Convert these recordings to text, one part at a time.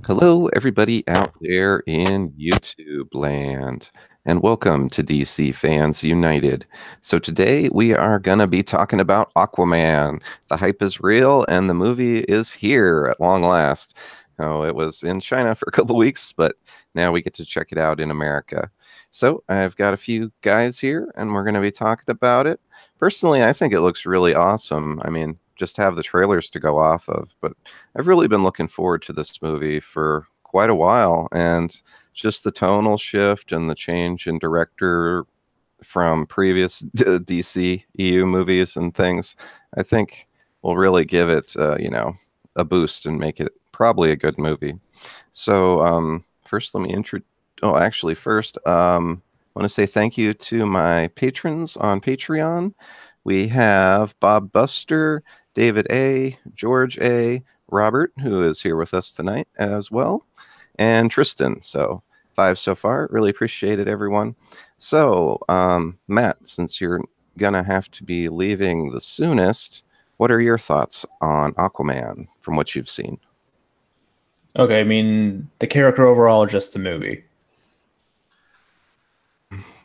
Hello, everybody out there in YouTube land, and welcome to DC Fans United. So, today we are going to be talking about Aquaman. The hype is real, and the movie is here at long last. Oh, it was in China for a couple weeks, but now we get to check it out in America. So, I've got a few guys here, and we're going to be talking about it. Personally, I think it looks really awesome. I mean, just have the trailers to go off of, but I've really been looking forward to this movie for quite a while, and just the tonal shift and the change in director from previous DC EU movies and things, I think will really give it, a boost and make it probably a good movie. So, first, let me introduce. Oh, actually, first, I want to say thank you to my patrons on Patreon. We have Bob Buster, David A, George A, Robert, who is here with us tonight as well, and Tristan. So 5 so far. Really appreciate it, everyone. So, Matt, since you're going to have to be leaving the soonest, what are your thoughts on Aquaman from what you've seen? Okay, I mean, the character overall, just the movie.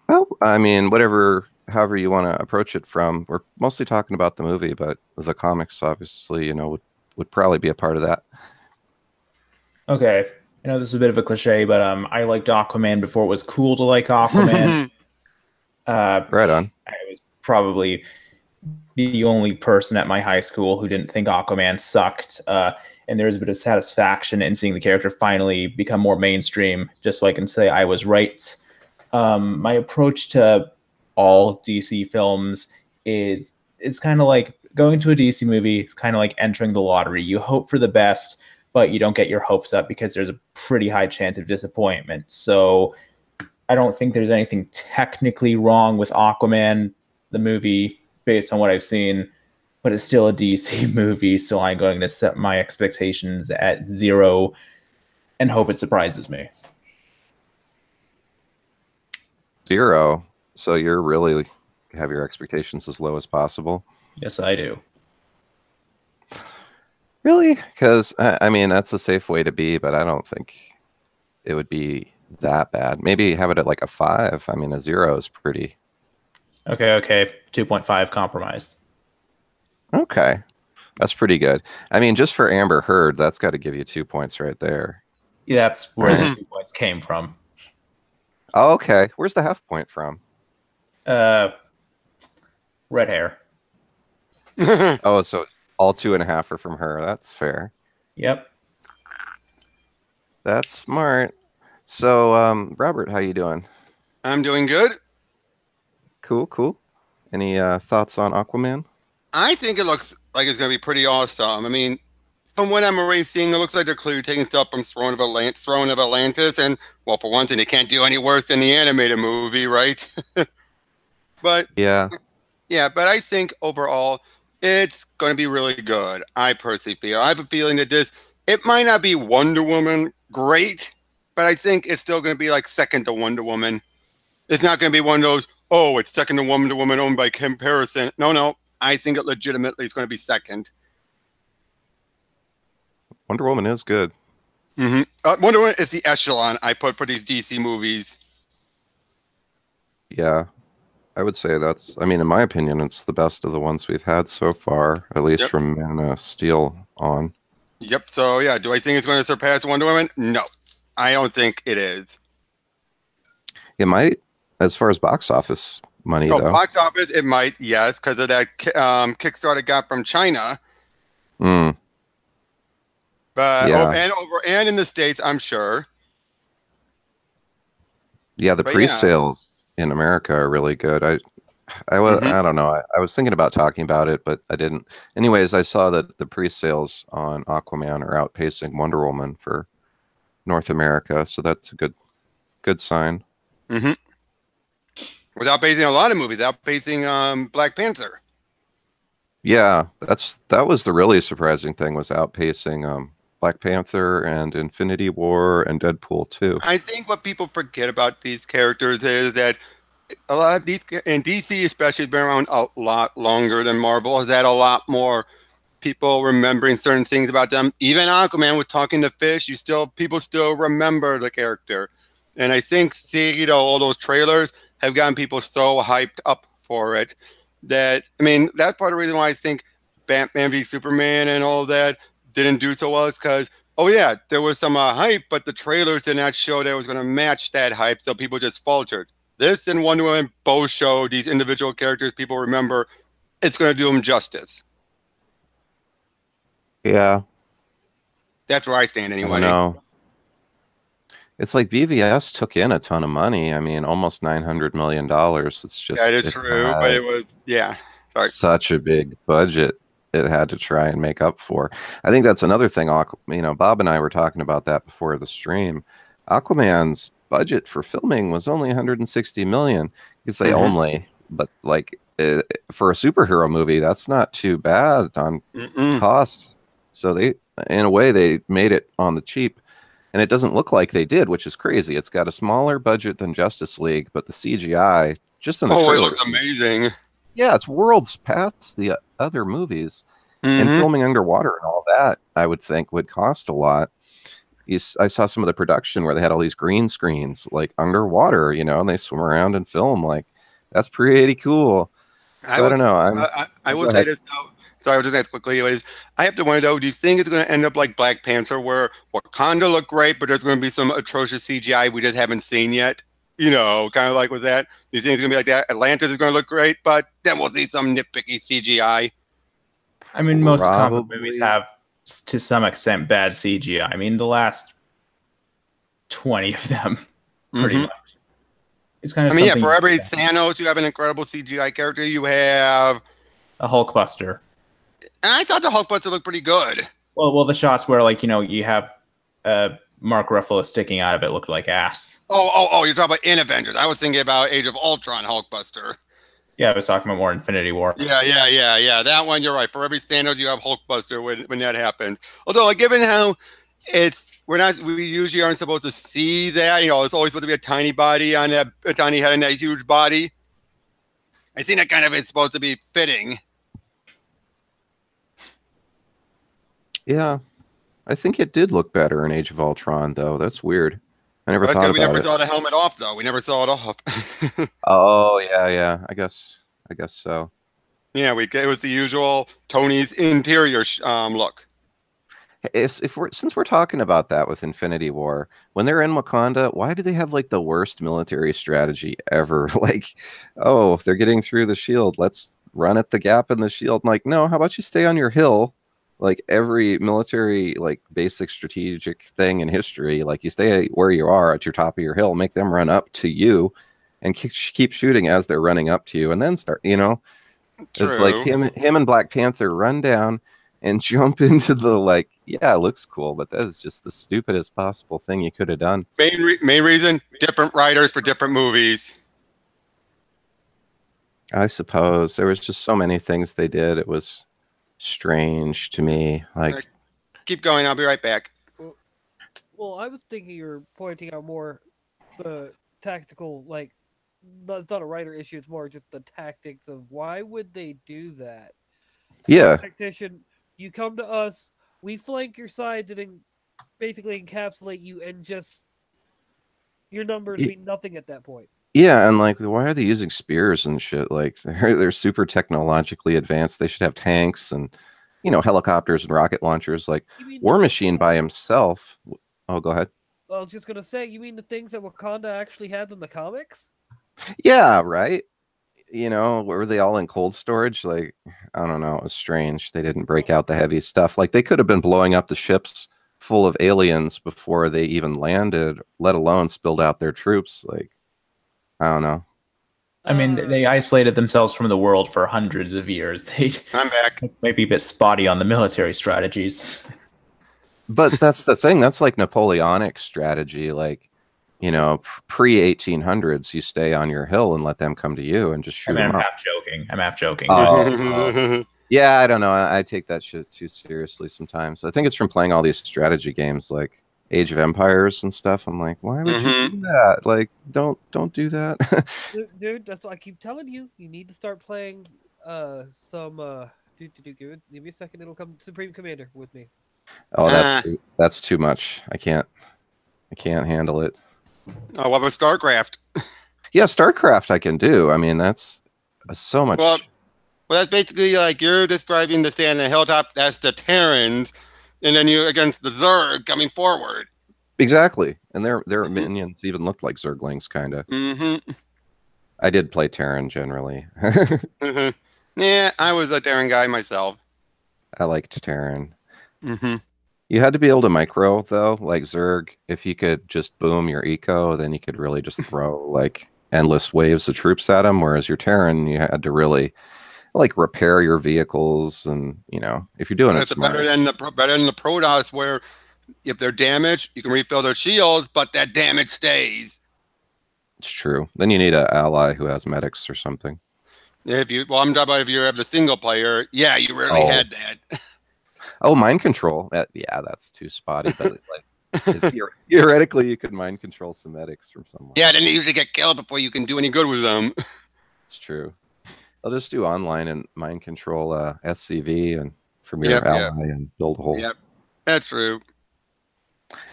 Well, I mean, however you want to approach it from. We're mostly talking about the movie, but the comics, obviously, would probably be a part of that. Okay, I know this is a bit of a cliche, but I liked Aquaman before it was cool to like Aquaman. Right on. I was probably the only person at my high school who didn't think Aquaman sucked. And there was a bit of satisfaction in seeing the character finally become more mainstream, just so I can say I was right. My approach to all DC films is it's kind of like going to a DC movie. It's kind of like entering the lottery. You hope for the best, but you don't get your hopes up because there's a pretty high chance of disappointment. So I don't think there's anything technically wrong with Aquaman, the movie, based on what I've seen, but it's still a DC movie, so I'm going to set my expectations at 0 and hope it surprises me. 0. So you're really have your expectations as low as possible? Yes, I do. Really? Because, I mean, that's a safe way to be, but I don't think it would be that bad. Maybe have it at like a 5. I mean, a 0 is pretty... Okay. 2.5 compromise. Okay. That's pretty good. I mean, just for Amber Heard, that's got to give you 2 points right there. Yeah, that's where the 2 points came from. Oh, okay. Where's the half point from? Red hair. Oh, so all 2.5 are from her. That's fair. Yep. That's smart. So, Robert, how you doing? I'm doing good. Cool. Any thoughts on Aquaman? I think it looks like it's going to be pretty awesome. I mean, from what I'm already seeing, it looks like they're clearly taking stuff from Throne of Atlantis, and, well, for one thing, they can't do any worse than the animated movie, right? But Yeah, but I think overall, it's going to be really good. I personally feel. I have a feeling that it might not be Wonder Woman great, but I think it's still going to be like second to Wonder Woman. It's not going to be one of those, oh, it's second to Wonder Woman owned by comparison. No. I think it legitimately is going to be second. Wonder Woman is good. Wonder Woman is the echelon I put for these DC movies. Yeah, I would say I mean, in my opinion, it's the best of the ones we've had so far, at least from Man of Steel on. Yep, so yeah, do I think it's going to surpass Wonder Woman? No, I don't think it is. It might, as far as box office money, though. Box office, it might, yes, because of that Kickstarter got from China. But yeah. and in the States, I'm sure. Yeah, the pre-sales in America are really good. I don't know. I was thinking about talking about it, but I didn't. Anyways, I saw that the pre-sales on Aquaman are outpacing Wonder Woman for North America, so that's a good sign. Without basing a lot of movies, outpacing Black Panther. Yeah, that was the really surprising thing, was outpacing Black Panther and Infinity War and Deadpool 2. I think what people forget about these characters is that a lot of these, and DC especially, has been around a lot longer than Marvel, has had a lot more people remembering certain things about them. Even Aquaman with talking to fish, people still remember the character. And I think all those trailers have gotten people so hyped up for it that, I mean, that's part of the reason why I think Batman v Superman and all that didn't do so well, is because, oh yeah, there was some hype, but the trailers did not show that it was going to match that hype, so people just faltered. This and Wonder Woman both show these individual characters people remember. It's going to do them justice. Yeah. That's where I stand anyway. No. It's like BVS took in a ton of money. I mean, almost $900 million. It's just... That is true, but it was, yeah. Sorry. Such a big budget it had to try and make up for. I think that's another thing. You know, Bob and I were talking about that before the stream. Aquaman's budget for filming was only 160 million. You could say only, but like for a superhero movie, that's not too bad on costs. So they, in a way, they made it on the cheap. And it doesn't look like they did, which is crazy. It's got a smaller budget than Justice League, but the CGI, just in the it trailers, looks amazing. Yeah, it's worlds past the other movies. And filming underwater and all that, I would think, would cost a lot. I saw some of the production where they had all these green screens, like underwater, you know, and they swim around and film. Like, that's pretty cool. So I don't know. I will say this, though. So I will just ask quickly, I have to wonder, though, do you think it's going to end up like Black Panther, where Wakanda looked great, but there's going to be some atrocious CGI we just haven't seen yet? You know, kind of like with that. Do you think it's going to be like that? Atlantis is going to look great, but then we'll see some nitpicky CGI. I mean, most comic movies have, to some extent, bad CGI. I mean, the last 20 of them, pretty much. It's kind of. I mean, yeah, for every Thanos, you have an incredible CGI character. You have a Hulkbuster. I thought the Hulkbuster looked pretty good. Well, the shots where, like, you know, you have Mark Ruffalo sticking out of it looked like ass. Oh, you're talking about in Avengers. I was thinking about Age of Ultron Hulkbuster. Yeah, I was talking about more Infinity War. Yeah. That one, you're right. For every Thanos, you have Hulkbuster when that happens. Although, like, given how we usually aren't supposed to see that. You know, it's always supposed to be a tiny body on a tiny head on that huge body. I think that kind of is supposed to be fitting. Yeah, I think it did look better in Age of Ultron, though. That's weird. I never thought about it. We never saw the helmet off, though. We never saw it off. Oh, yeah. I guess so. Yeah, it was the usual Tony's interior look. Since we're talking about that with Infinity War, when they're in Wakanda, why do they have like the worst military strategy ever? Like, oh, they're getting through the shield. Let's run at the gap in the shield. I'm like, no, how about you stay on your hill? Like every military, like basic strategic thing in history, like you stay where you are at your top of your hill, make them run up to you and keep shooting as they're running up to you, and then start, you know. True. It's like him and Black Panther run down and jump into the, like, yeah, it looks cool, but that is just the stupidest possible thing you could have done. Main reason, different writers for different movies. I suppose there was just so many things they did. It was strange to me. Like, keep going. I'll be right back. Well, I was thinking you're pointing out more the tactical, like, it's not a writer issue. It's more just the tactics of why would they do that? Yeah. Tactician, you come to us, we flank your side and basically encapsulate you, and just your numbers mean nothing at that point. Yeah, and like, why are they using spears and shit? Like, they're super technologically advanced. They should have tanks and, you know, helicopters and rocket launchers. Like, War Machine by himself. Oh, go ahead. I was just gonna say, you mean the things that Wakanda actually has in the comics? Yeah, right. You know, were they all in cold storage? Like, I don't know. It was strange. They didn't break out the heavy stuff. Like, they could have been blowing up the ships full of aliens before they even landed, let alone spilled out their troops. Like, I don't know. I mean, they isolated themselves from the world for hundreds of years. I'm back. Maybe a bit spotty on the military strategies. But that's the thing. That's like Napoleonic strategy. Like, you know, pre-1800s, you stay on your hill and let them come to you and just shoot them up. I'm half joking. Yeah, I don't know. I take that shit too seriously sometimes. I think it's from playing all these strategy games like Age of Empires and stuff. I'm like, why would you do that? Like, don't do that. Dude, that's what I keep telling you. You need to start playing some Give me a second. It'll come. Supreme Commander with me. Oh, that's too much. I can't handle it. Oh, what about StarCraft? Yeah, StarCraft I can do. I mean, that's so much. Well, that's basically like you're describing the stand on the hilltop. That's the Terrans, and then you against the Zerg coming forward. Exactly, and their minions even looked like Zerglings, kind of. I did play Terran generally. Yeah, I was a Terran guy myself. I liked Terran. You had to be able to micro though, like Zerg. If you could just boom your eco, then you could really just throw like endless waves of troops at them. Whereas your Terran, you had to really like repair your vehicles, and if you're doing it smart. Better than the Protoss, where if they're damaged, you can refill their shields, but that damage stays. It's true. Then you need an ally who has medics or something. I'm talking about if you have the single player. Yeah, you rarely had that. Oh, mind control. Yeah, that's too spotty. But like, theoretically, you could mind control some medics from someone. Yeah, then they usually get killed before you can do any good with them. It's true. I'll just do online and mind control SCV and from your ally and build a whole. Yep, that's true.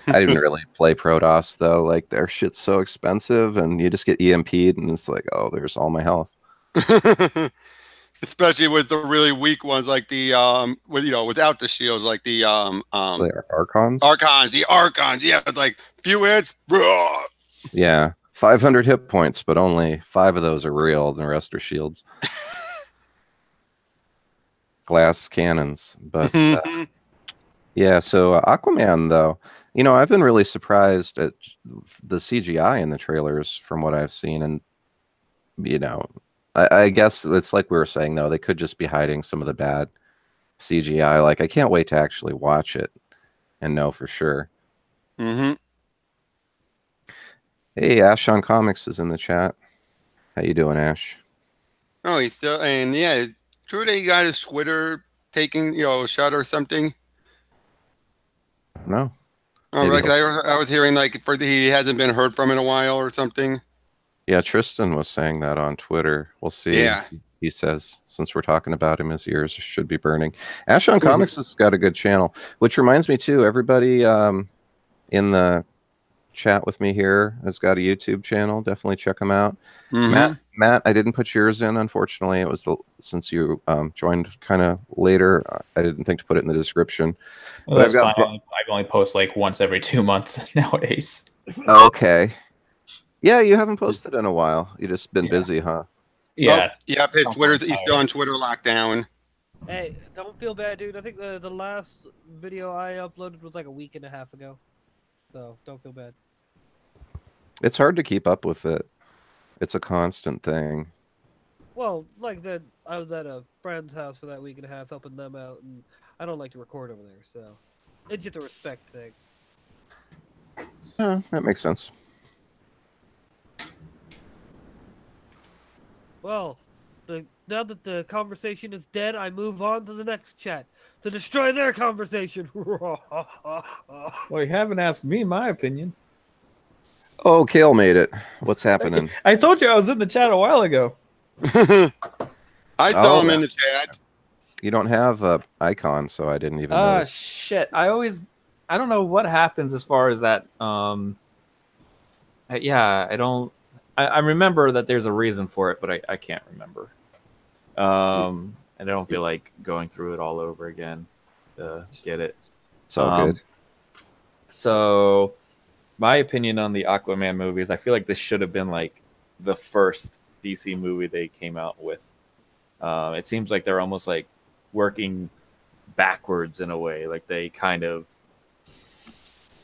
I didn't really play Protoss though. Like their shit's so expensive, and you just get EMP'd, and it's like, oh, there's all my health. Especially with the really weak ones, like the without the shields, like the Archons. The Archons, yeah, like few hits. Yeah, 500 hit points, but only 5 of those are real, and the rest are shields. Glass cannons, but yeah. So Aquaman, though, I've been really surprised at the CGI in the trailers from what I've seen, and I guess it's like we were saying, though, they could just be hiding some of the bad CGI. Like, I can't wait to actually watch it and know for sure. Hey, Ash on Comics is in the chat. How you doing, Ash? Oh, he's still, and yeah, true that he got his Twitter taking, shut or something. No. Oh, right. I was hearing like he hasn't been heard from in a while or something. Yeah, Tristan was saying that on Twitter. We'll see. Yeah. He says, since we're talking about him, his ears should be burning. Ash on Comics has got a good channel, which reminds me, too, everybody in the chat with me here has got a YouTube channel. Definitely check them out. Matt, I didn't put yours in, unfortunately. It was since you joined kind of later. I didn't think to put it in the description. Well, that's fine. I only post like once every 2 months nowadays. Okay. Yeah, you haven't posted in a while. You've just been busy, huh? Yeah. Yep, his he's still on Twitter lockdown. Hey, don't feel bad, dude. I think the last video I uploaded was like a week and a half ago. So, don't feel bad. It's hard to keep up with it. It's a constant thing. Well, like that, I was at a friend's house for that week and a half helping them out, and I don't like to record over there, so it's just a respect thing. That makes sense. Well, now that the conversation is dead, I move on to the next chat to destroy their conversation. Well, you haven't asked me my opinion. Oh, Kale made it. What's happening? I told you I was in the chat a while ago. I saw him in the chat. You don't have a icon, so I didn't even know. Shit. I don't know what happens as far as that. Yeah, I don't. I remember that there's a reason for it, but I can't remember. And I don't feel like going through it all over again to get it. It's all good. So, my opinion on the Aquaman movie is I feel like this should have been like the first DC movie they came out with. It seems like they're almost like working backwards in a way. Like they kind of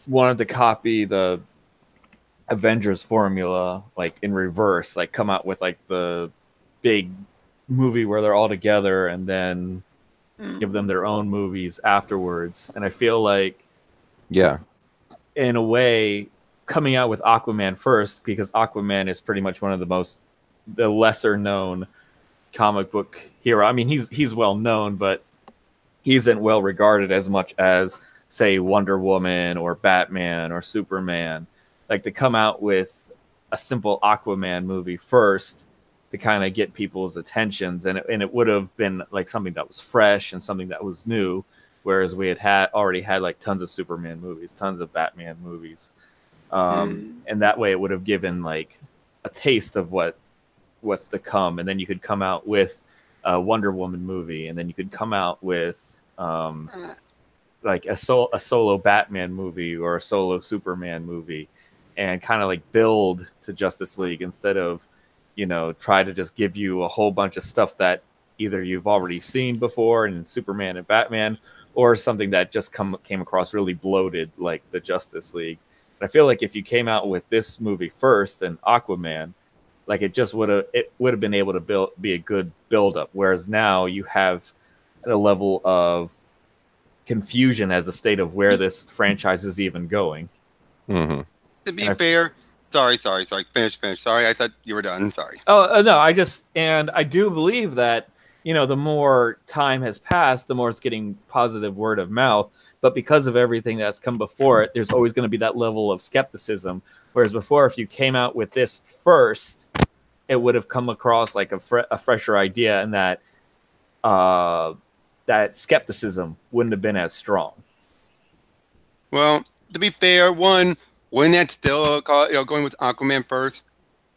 wanted to copy the Avengers formula, like in reverse, like come out with like the big movie where they're all together and then give them their own movies afterwards. And I feel like, yeah, in a way, coming out with Aquaman first, because Aquaman is pretty much one of the lesser known comic book hero. I mean, he's well known, but he isn't well regarded as much as, say, Wonder Woman or Batman or Superman. Like, to come out with a simple Aquaman movie first to kind of get people's attentions, and it would have been like something that was fresh and something that was new, whereas we already had like tons of Superman movies, tons of Batman movies, and that way it would have given like a taste of what's to come, and then you could come out with a Wonder Woman movie, and then you could come out with like a solo Batman movie or a solo Superman movie, and kind of like build to Justice League instead of, you know, try to just give you a whole bunch of stuff that either you've already seen before in Superman and Batman, or something that just came across really bloated like the Justice League. And I feel like if you came out with this movie first and Aquaman, like it would have been able to be a good build up. Whereas now you have a level of confusion as a state of where this franchise is even going. Mm-hmm. To be fair, sorry. Finish. Sorry, I thought you were done. Sorry. Oh, no, I do believe that, you know, the more time has passed, the more it's getting positive word of mouth. But because of everything that's come before it, there's always going to be that level of skepticism. Whereas before, if you came out with this first, it would have come across like a fresher idea, and that that skepticism wouldn't have been as strong. Well, to be fair, wouldn't that still going with Aquaman first?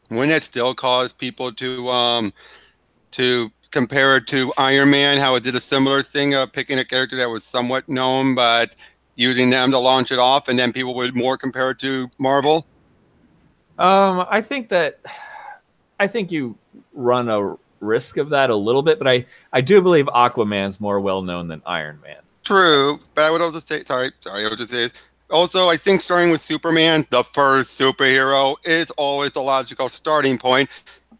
Wouldn't that still cause people to compare it to Iron Man? How it did a similar thing of picking a character that was somewhat known, but using them to launch it off, and then people would more compare it to Marvel. I think you run a risk of that a little bit, but I do believe Aquaman's more well known than Iron Man. True, but I would also say I would just say also, I think starting with Superman, the first superhero, is always the logical starting point.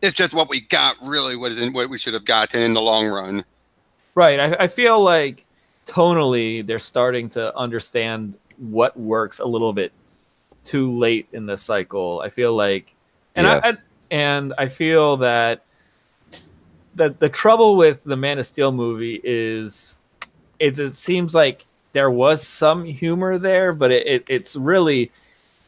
It's just what we got really wasn't what we should have gotten in the long run. Right. I feel like tonally they're starting to understand what works a little bit too late in the cycle. I feel like, and yes. I feel that the trouble with the Man of Steel movie is it seems like there was some humor there, but it's really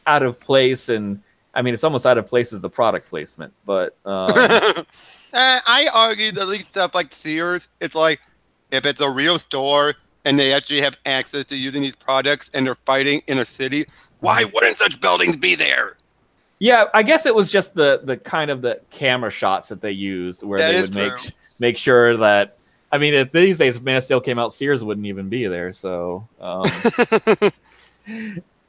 out of place. And I mean, it's almost out of place as a product placement. But I argue that at least stuff like Sears, it's like if it's a real store and they actually have access to using these products and they're fighting in a city, why wouldn't such buildings be there? Yeah, I guess it was just the kind of the camera shots that they used where they would make sure that, I mean, if these days if Man of Steel came out, Sears wouldn't even be there. So,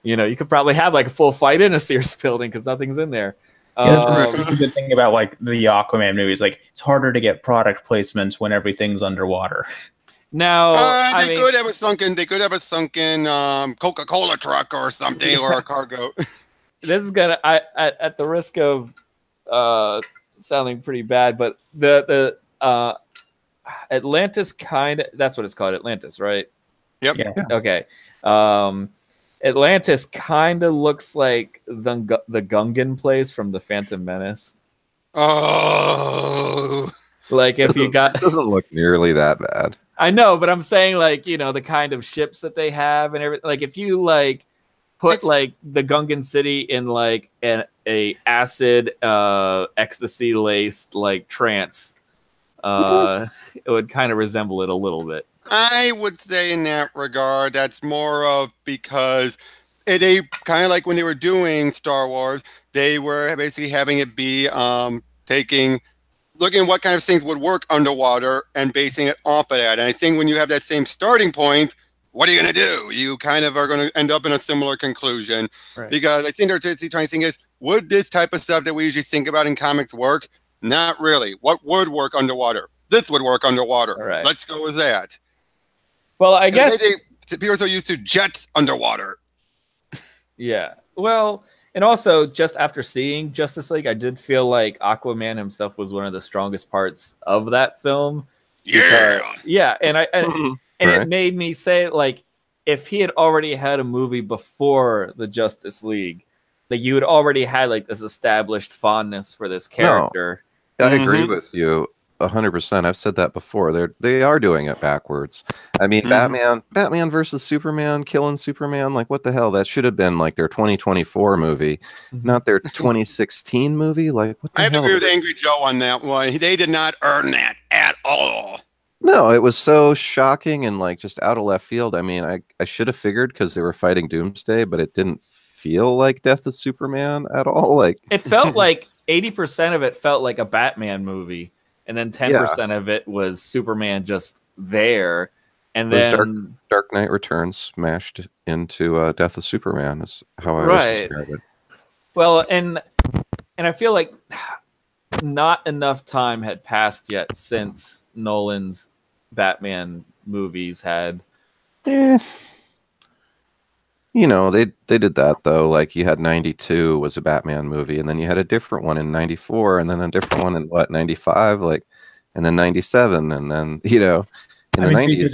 you know, you could probably have like a full fight in a Sears building because nothing's in there. Yeah, that's the good thing about like the Aquaman movies. Like, it's harder to get product placements when everything's underwater. Now, they could have a sunken Coca-Cola truck or something, or a cargo. This is gonna, at the risk of sounding pretty bad, but the Atlantis that's what it's called, Atlantis, right? Yep. Yeah. Okay. Atlantis kind of looks like the Gungan place from the Phantom Menace. Oh, like if you got, it doesn't look nearly that bad. I know, but I'm saying like, you know, the kind of ships that they have and everything. Like if you like put like the Gungan city in like a acid ecstasy laced like trance, it would kind of resemble it a little bit. I would say in that regard, that's more of because they kind of like when they were doing Star Wars, they were basically having it be looking at what kind of things would work underwater and basing it off of that. And I think when you have that same starting point, what are you going to do? You kind of are going to end up in a similar conclusion. Right. Because I think they're trying to think is, would this type of stuff that we usually think about in comics work? Not really. What would work underwater? This would work underwater. Right. Let's go with that. Well, I guess people are so used to jets underwater. Yeah. Well, and also just after seeing Justice League, I did feel like Aquaman himself was one of the strongest parts of that film. Yeah. Yeah, and it made me say, like, if he had already had a movie before the Justice League, like you had already had like this established fondness for this character. No, I agree with you. 100%. I've said that before. They are doing it backwards. I mean, Batman versus Superman, killing Superman. Like, what the hell? That should have been like their 2024 movie, not their 2016 movie. Like, what the I have to hell? agree with Angry Joe on that one. They did not earn that at all. No, it was so shocking and like just out of left field. I mean, I should have figured because they were fighting Doomsday, but it didn't feel like Death of Superman at all. Like, It felt like 80% of it felt like a Batman movie, and then 10% of it was Superman just there. And it was then Dark Knight Returns smashed into Death of Superman is how I was described it. Well, and I feel like not enough time had passed yet since Nolan's Batman movies had. You know, they did that though. Like you had 92 was a Batman movie, and then you had a different one in 94, and then a different one in what 95, like, and then 97, and then in the 90s.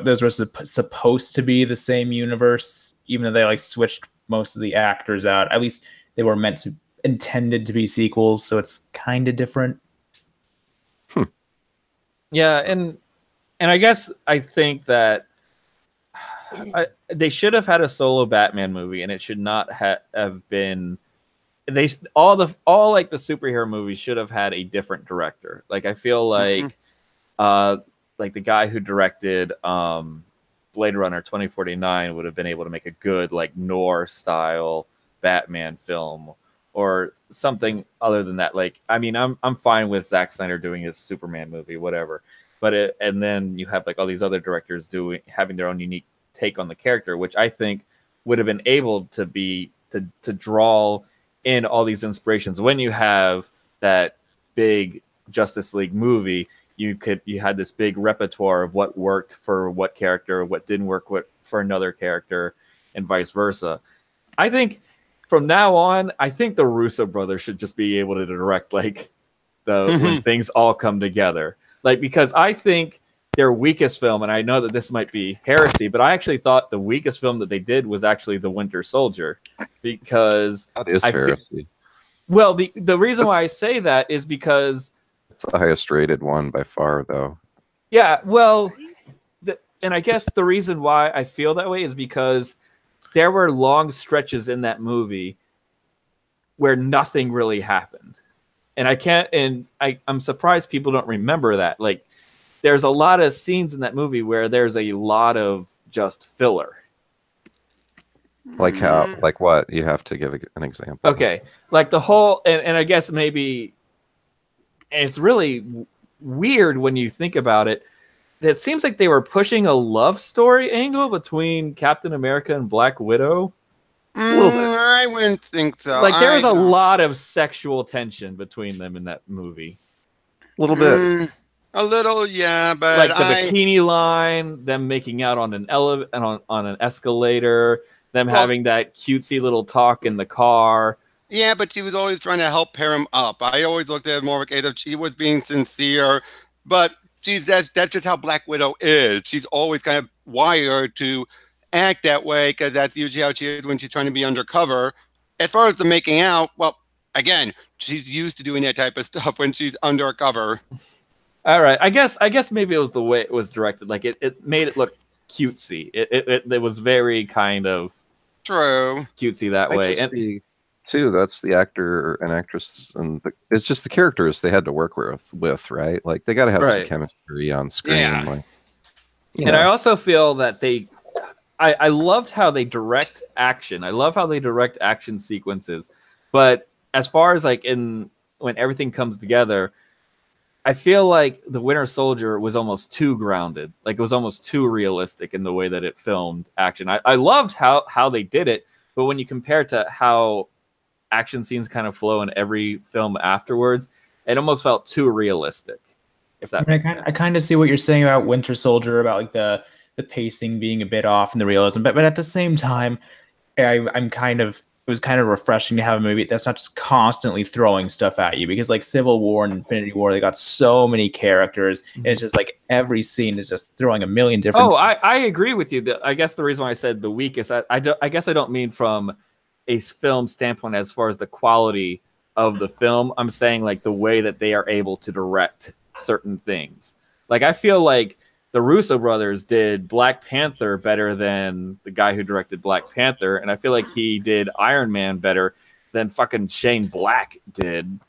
Those were supposed to be the same universe, even though they like switched most of the actors out. At least they were intended to be sequels, so it's kind of different. Yeah, and I think that they should have had a solo Batman movie, and it should not have been. All the superhero movies should have had a different director. Like I feel like, like the guy who directed Blade Runner 2049 would have been able to make a good like noir style Batman film or something other than that. Like I mean, I'm fine with Zack Snyder doing his Superman movie, whatever. But and then you have like all these other directors having their own unique take on the character, which I think would have been able to draw in all these inspirations. When you have that big Justice League movie, you had this big repertoire of what worked for what character, what didn't work for another character, and vice versa. I think from now on, I think the Russo brothers should just be able to direct like when things all come together. Like because I think their weakest film, and I know that this might be heresy, but I actually thought the weakest film that they did was actually The Winter Soldier, because that is heresy. The reason why I say that is because it's the highest rated one by far, though. Yeah, well, and I guess the reason why I feel that way is because there were long stretches in that movie where nothing really happened, and I'm surprised people don't remember that. Like, there's a lot of scenes in that movie where there's a lot of just filler. Like how? Like what? You have to give an example. Okay, like the whole, and I guess maybe, and it's really weird when you think about it. It seems like they were pushing a love story angle between Captain America and Black Widow. I wouldn't think so. Like there was a lot of sexual tension between them in that movie. A little bit. A little, yeah, but like the bikini line, them making out on an on an escalator, them having that cutesy little talk in the car. Yeah, but she was always trying to help pair him up. I always looked at it more like if she was being sincere, but that's just how Black Widow is. She's always kind of wired to act that way because that's usually how she is when she's trying to be undercover. As far as the making out, well, again, she's used to doing that type of stuff when she's undercover. All right, I guess maybe it was the way it was directed. Like it made it look cutesy. It was very kind of true cutesy that way. And too, that's the actor and actress, and it's just the characters they had to work with, right? Like they got to have some chemistry on screen. Yeah. Like, and I also feel that I loved how they direct action. I love how they direct action sequences. But as far as like when everything comes together, I feel like The Winter Soldier was almost too grounded. Like it was almost too realistic in the way that it filmed action. I loved how they did it, but when you compare it to how action scenes kind of flow in every film afterwards, it almost felt too realistic. If that makes sense. I kind of see what you're saying about Winter Soldier, about like the pacing being a bit off and the realism, but at the same time, it was kind of refreshing to have a movie that's not just constantly throwing stuff at you, because like Civil War and Infinity War, they got so many characters, and it's just like every scene is just throwing a million different. Oh, I agree with you. I guess the reason why I said the weakest, I guess I don't mean from a film standpoint as far as the quality of the film. I'm saying like the way that they are able to direct certain things. Like, I feel like the Russo brothers did Black Panther better than the guy who directed Black Panther, and I feel like he did Iron Man better than fucking Shane Black did,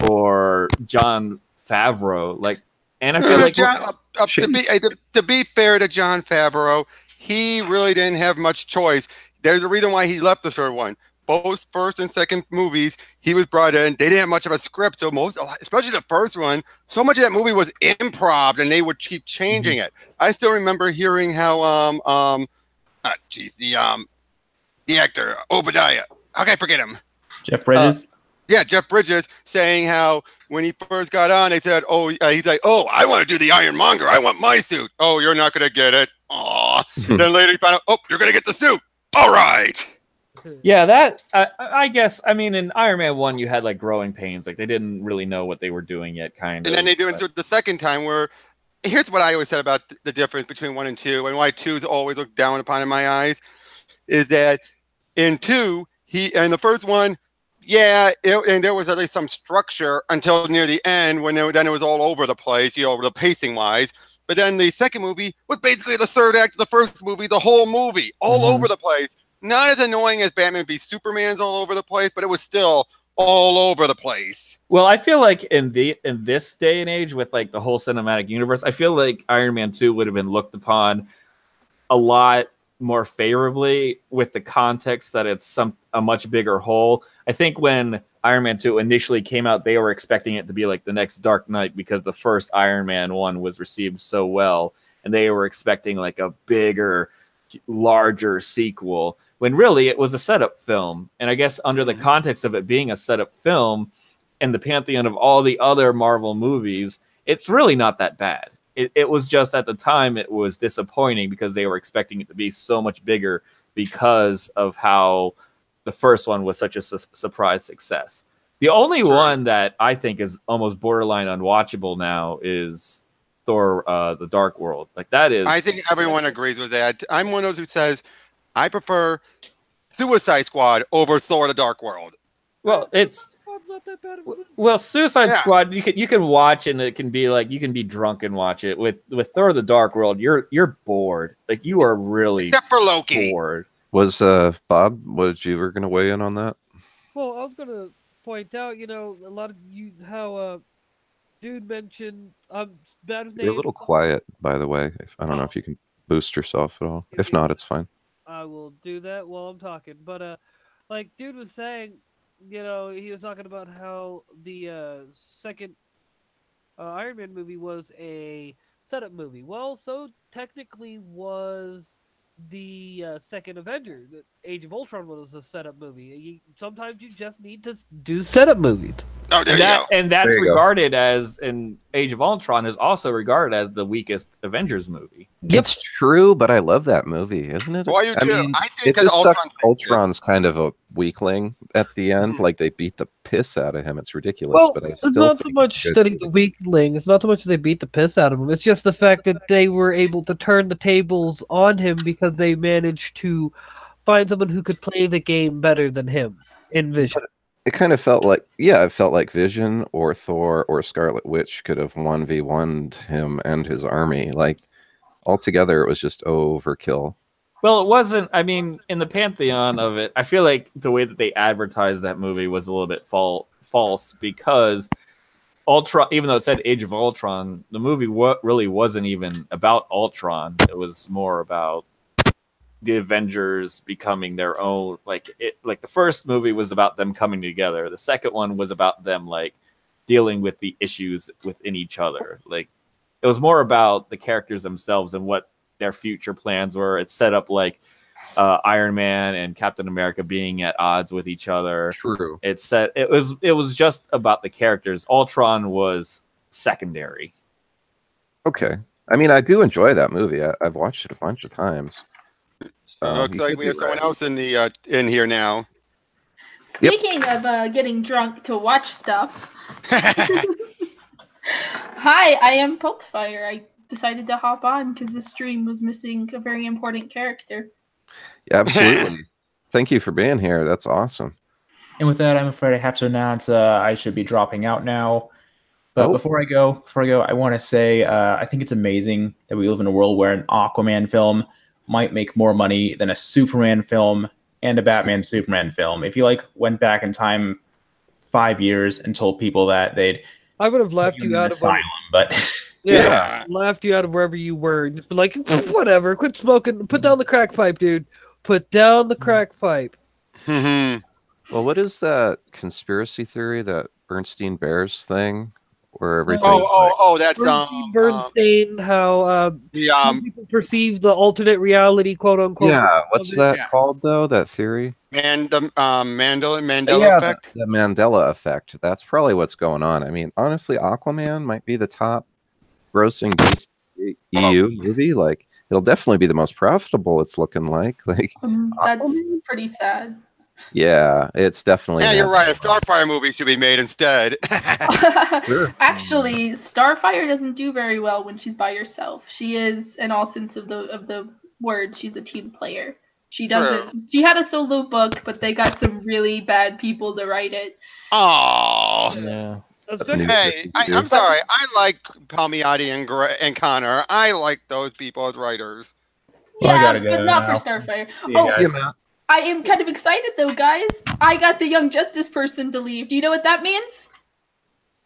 or Jon Favreau. Like, and I feel like to be fair to Jon Favreau, he really didn't have much choice. There's a reason why he left the third one. Both first and second movies, he was brought in. They didn't have much of a script, so especially the first one, so much of that movie was improv, and they would keep changing it. I still remember hearing how the actor Obadiah, how can I forget him? Jeff Bridges. Yeah, Jeff Bridges saying how when he first got on, they said, he's like, I want to do the Ironmonger. I want my suit. Oh, you're not going to get it. Aw. Then later he found out, you're going to get the suit. All right. Yeah, that, I guess, I mean, in Iron Man 1, you had, like, growing pains. Like, they didn't really know what they were doing yet, kind of. And then they do it the second time where, here's what I always said about the difference between 1 and 2, and why 2's always looked down upon in my eyes, is that in 2, in the first one, and there was at least some structure until near the end when then it was all over the place, the pacing wise. But then the second movie was basically the third act of the first movie, the whole movie, all over the place. Not as annoying as Batman v Superman's all over the place, but it was still all over the place. Well, I feel like in this day and age with like the whole cinematic universe, I feel like Iron Man 2 would have been looked upon a lot more favorably with the context that it's a much bigger whole. I think when Iron Man 2 initially came out, they were expecting it to be like the next Dark Knight because the first Iron Man 1 was received so well, and they were expecting like a bigger, larger sequel, when really it was a setup film. And I guess under the context of it being a setup film and the pantheon of all the other Marvel movies, it's really not that bad. It was just at the time it was disappointing because they were expecting it to be so much bigger because of how the first one was such a surprise success. The only one that I think is almost borderline unwatchable now is Thor: The Dark World. Like, that is... I think everyone agrees with that. I'm one of those who says I prefer Suicide Squad over Thor: The Dark World. Well, it's... Not that bad of a movie. Well, Suicide Squad, you can watch, and it can be like you can be drunk and watch it. With Thor: The Dark World, you're bored. Like, you are really except for Loki. Bored. Was Bob? What you were going to weigh in on that? Well, I was going to point out, a lot of how dude mentioned bad with names. You're a little quiet, by the way. I don't know if you can boost yourself at all. If not, it's fine. I will do that while I'm talking. But like dude was saying, he was talking about how the second Iron Man movie was a setup movie. Well, so technically was the second Avenger. The Age of Ultron was a setup movie. Sometimes you just need to do setup movies. Oh, there you go. And that's There you regarded as, in Age of Ultron, is also regarded as the weakest Avengers movie. It's true, but I love that movie, isn't it? Why you do? mean, I think it just sucks. Ultron's Ultron's kind of a weakling at the end. Like, they beat the piss out of him. It's ridiculous. Well, but I it's still not so think much it's that good. he's a weakling. It's not so much that they beat the piss out of him. It's just the fact that they were able to turn the tables on him because they managed to find someone who could play the game better than him in Vision. It kind of felt like, it felt like Vision or Thor or Scarlet Witch could have 1v1'd him and his army. Like, altogether, it was just overkill. Well, it wasn't. I mean, in the pantheon of it, I feel like the way that they advertised that movie was a little bit false because Ultron, even though it said Age of Ultron, the movie really wasn't even about Ultron. It was more about the Avengers becoming their own. Like the first movie was about them coming together. The second one was about them like dealing with the issues within each other. Like, it was more about the characters themselves and what their future plans were. It's set up like Iron Man and Captain America being at odds with each other. True. It was just about the characters. Ultron was secondary. Okay. I mean, I do enjoy that movie. I've watched it a bunch of times. So Looks like we have someone else in in here now. Speaking of getting drunk to watch stuff. Hi, I am Pokefire. I decided to hop on because this stream was missing a very important character. Yeah, absolutely. Thank you for being here. That's awesome. And with that, I'm afraid I have to announce I should be dropping out now. But Oh. before I go, I want to say I think it's amazing that we live in a world where an Aquaman film might make more money than a Superman film and a Batman Superman film. If you like went back in time 5 years and told people that, I would have laughed put you in you an out of asylum. But yeah, laughed you out of wherever you were. Just be like, whatever, quit smoking, put down the crack pipe, dude. Put down the crack pipe. Well, what is that conspiracy theory, that Bernstein Bears thing, where everything? That's Bernstein. How some people perceive the alternate reality, quote unquote. Yeah, what's that called though? That theory? Mandela effect. The Mandela effect. That's probably what's going on. I mean, honestly, Aquaman might be the top grossing DC EU movie. Like, it'll definitely be the most profitable. It's looking like. That's pretty sad. Yeah, it's definitely. Yeah, you're right. A Starfire movie should be made instead. Sure. Actually, Starfire doesn't do very well when she's by herself. She is, in all sense of the word, she's a team player. She doesn't. True. She had a solo book, but they got some really bad people to write it. Oh. Yeah. Hey, I'm sorry. I like Palmiotti and Connor. I like those people as writers. Well, I Yeah, gotta go but not now. for Starfire. See you guys. I am kind of excited though, guys. I got the Young Justice person to leave. Do you know what that means?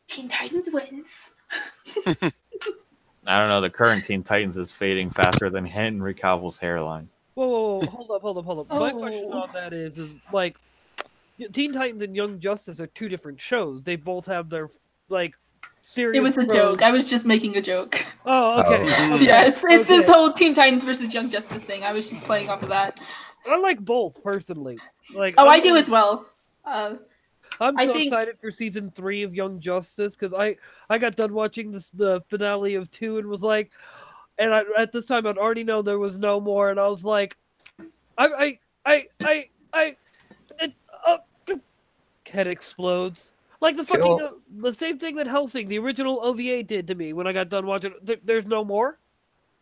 Teen Titans wins. I don't know. The current Teen Titans is fading faster than Henry Cavill's hairline. Whoa, hold up. My question on that is like, Teen Titans and Young Justice are two different shows. They both have their serious. It was a joke. I was just making a joke. Oh, okay. Yeah, it's this whole Teen Titans versus Young Justice thing. I was just playing off of that. I like both personally. I do as well. I'm so excited for season 3 of Young Justice because I got done watching the finale of 2 and was like, and at this time I'd already known there was no more, and I was like, head explodes. Like the same thing that Hellsing, the original OVA, did to me when I got done watching. There's no more.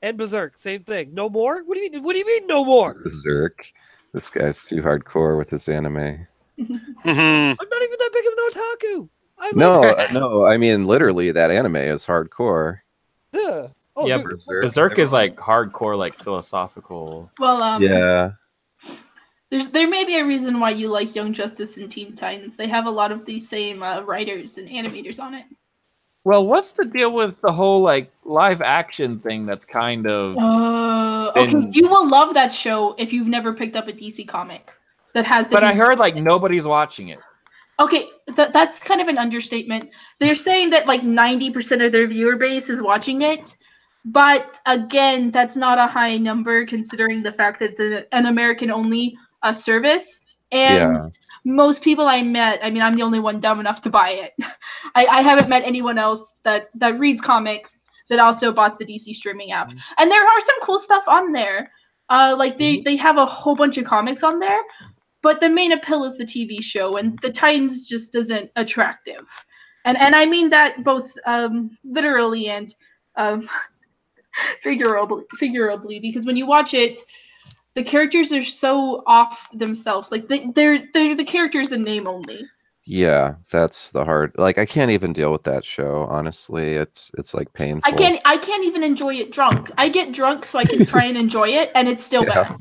And Berserk, same thing. No more? What do you mean no more? Berserk. This guy's too hardcore with his anime. I'm not even that big of an otaku. No. I mean, literally, that anime is hardcore. Yeah. Oh, yeah, dude, Berserk is like hardcore, like philosophical. Well, yeah. There may be a reason why you like Young Justice and Teen Titans. They have a lot of the same writers and animators on it. Well, what's the deal with the whole like live action thing that's kind of okay, you will love that show if you've never picked up a DC comic that has the But I heard like nobody's watching it. Okay, that's kind of an understatement. They're saying that like 90% of their viewer base is watching it. But again, that's not a high number considering the fact that it's an American only service. And most people I met, I mean, I'm the only one dumb enough to buy it. I haven't met anyone else that reads comics that also bought the DC streaming app. And there are some cool stuff on there. Like they have a whole bunch of comics on there, but the main appeal is the TV show, and the Titans just isn't attractive. And I mean that both literally and figuratively, because when you watch it, the characters are so off themselves. Like they're the characters in name only. Yeah, that's the hard. Like, I can't even deal with that show. Honestly, it's like painful. I can't even enjoy it drunk. I get drunk so I can try and enjoy it, and it's still bad.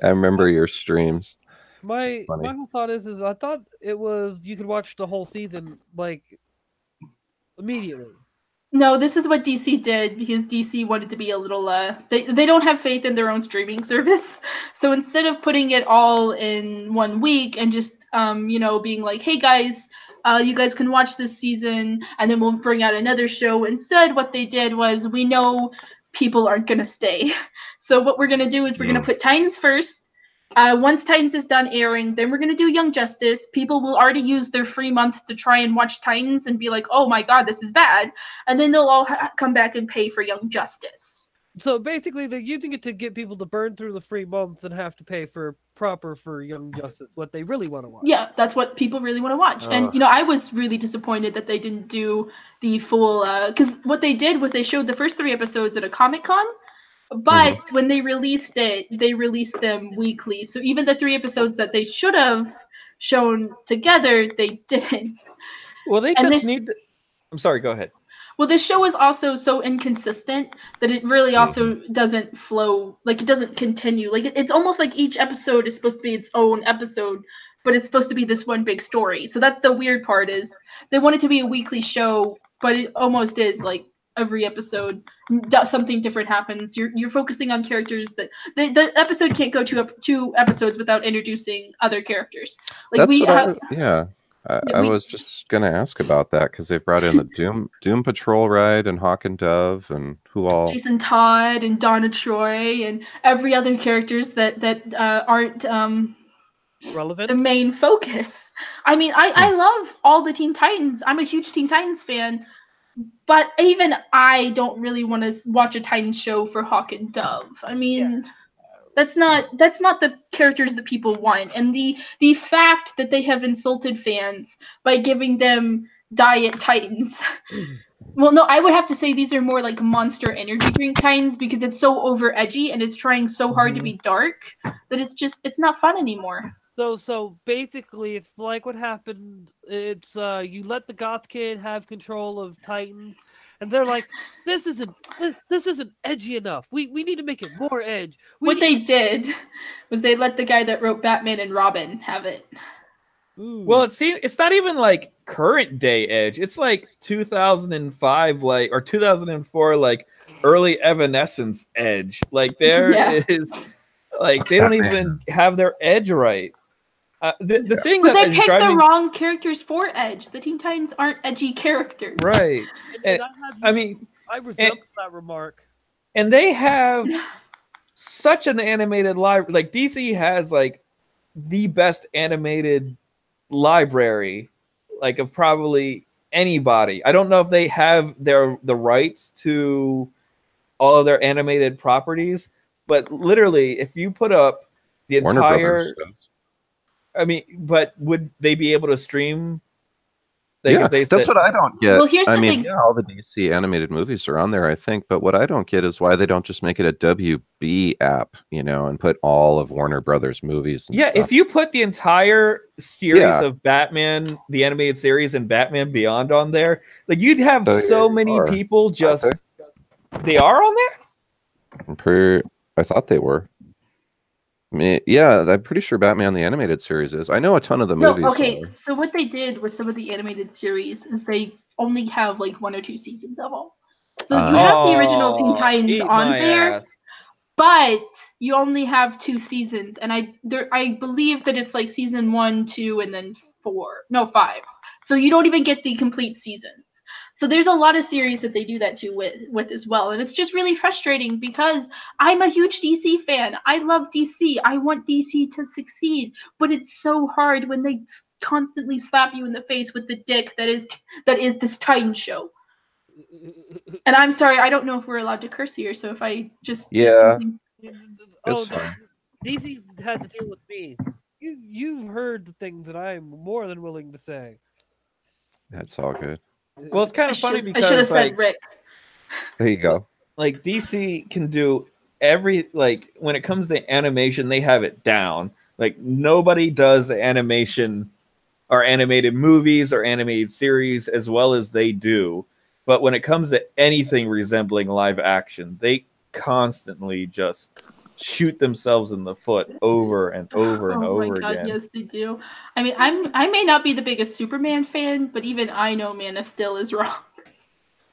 I remember your streams. My whole thought is I thought it was you could watch the whole season like immediately. No, this is what DC did because DC wanted to be a little they don't have faith in their own streaming service. So instead of putting it all in 1 week and just being like, "Hey guys, you guys can watch this season and then we'll bring out another show." Instead, what they did was, we know people aren't going to stay. So what we're going to do is we're going to put Titans first. Once Titans is done airing, then we're going to do Young Justice. People will already use their free month to try and watch Titans and be like, "Oh my god, this is bad." And then they'll all come back and pay for Young Justice. So basically, they're using it to get people to burn through the free month and have to pay for Young Justice, what they really want to watch. Yeah, that's what people really want to watch. And, I was really disappointed that they didn't do the full... Because what they did was they showed the first 3 episodes at a Comic-Con. But when they released it, they released them weekly. So even the 3 episodes that they should have shown together, they didn't. Well, they just need I'm sorry. Go ahead. Well, this show is also so inconsistent that it really also doesn't flow, like it doesn't continue. Like it's almost like each episode is supposed to be its own episode, but it's supposed to be this one big story. So that's the weird part is they want it to be a weekly show, but it almost is like every episode something different happens. You're focusing on characters that the episode can't go two episodes without introducing other characters. Like That's we what have. yeah. Yeah, I was just gonna ask about that because they've brought in the Doom Patrol ride and Hawk and Dove and who all. Jason Todd and Donna Troy and every other characters that aren't Relevant. the main focus. I mean, I love all the Teen Titans. I'm a huge Teen Titans fan, but even I don't really want to watch a Titans show for Hawk and Dove. I mean, that's not the characters that people want. And the fact that they have insulted fans by giving them Diet Titans. Well, no, I would have to say these are more like Monster Energy drink Titans because it's so over edgy and it's trying so hard to be dark that it's not fun anymore. So basically, it's like what happened. It's you let the goth kid have control of Titans, and they're like, this isn't edgy enough. We need to make it more edge. They did was they let the guy that wrote Batman and Robin have it. Ooh. Well, it's not even like current day Edge. It's like 2005, like or 2004, like early Evanescence Edge. Like there is, like they don't even have their edge right. The thing but that they is picked driving the wrong characters for Edge. The Teen Titans aren't edgy characters, right. And I mean, I resemble that remark. And they have such an animated library. Like DC has like the best animated library, like of probably anybody. I don't know if they have the rights to all of their animated properties, but literally, if you put up the Warner entire, Brothers does. I mean, but would they be able to stream? That's what I don't get. Well, here's the thing. Yeah, all the DC animated movies are on there, I think, but what I don't get is why they don't just make it a WB app, and put all of Warner Brothers movies. And stuff. If you put the entire series of Batman, the animated series, and Batman Beyond on there, like you'd have so many people just. They are on there? I thought they were. Yeah, I'm pretty sure Batman the Animated Series is. I know a ton of the movies. Okay, so what they did with some of the animated series is they only have like 1 or 2 seasons of them. So you have the original Teen Titans on there, but you only have 2 seasons. And I believe that it's like season 1, 2, and then 5. So you don't even get the complete seasons. So there's a lot of series that they do that too with as well. And it's just really frustrating because I'm a huge DC fan. I love DC. I want DC to succeed. But it's so hard when they constantly slap you in the face with the dick that is this Titan show. And I'm sorry, I don't know if we're allowed to curse here. So if I just it's fine. DC had to deal with me. You've heard the things that I'm more than willing to say. That's all good. Well, it's kind of funny because I should have said Rick. There you go. Like DC can do when it comes to animation, they have it down. Like nobody does animation or animated movies or animated series as well as they do. But when it comes to anything resembling live action, they constantly just shoot themselves in the foot over and over and over again. Oh my God, yes, they do. I mean, I may not be the biggest Superman fan, but even I know Man of Steel is wrong.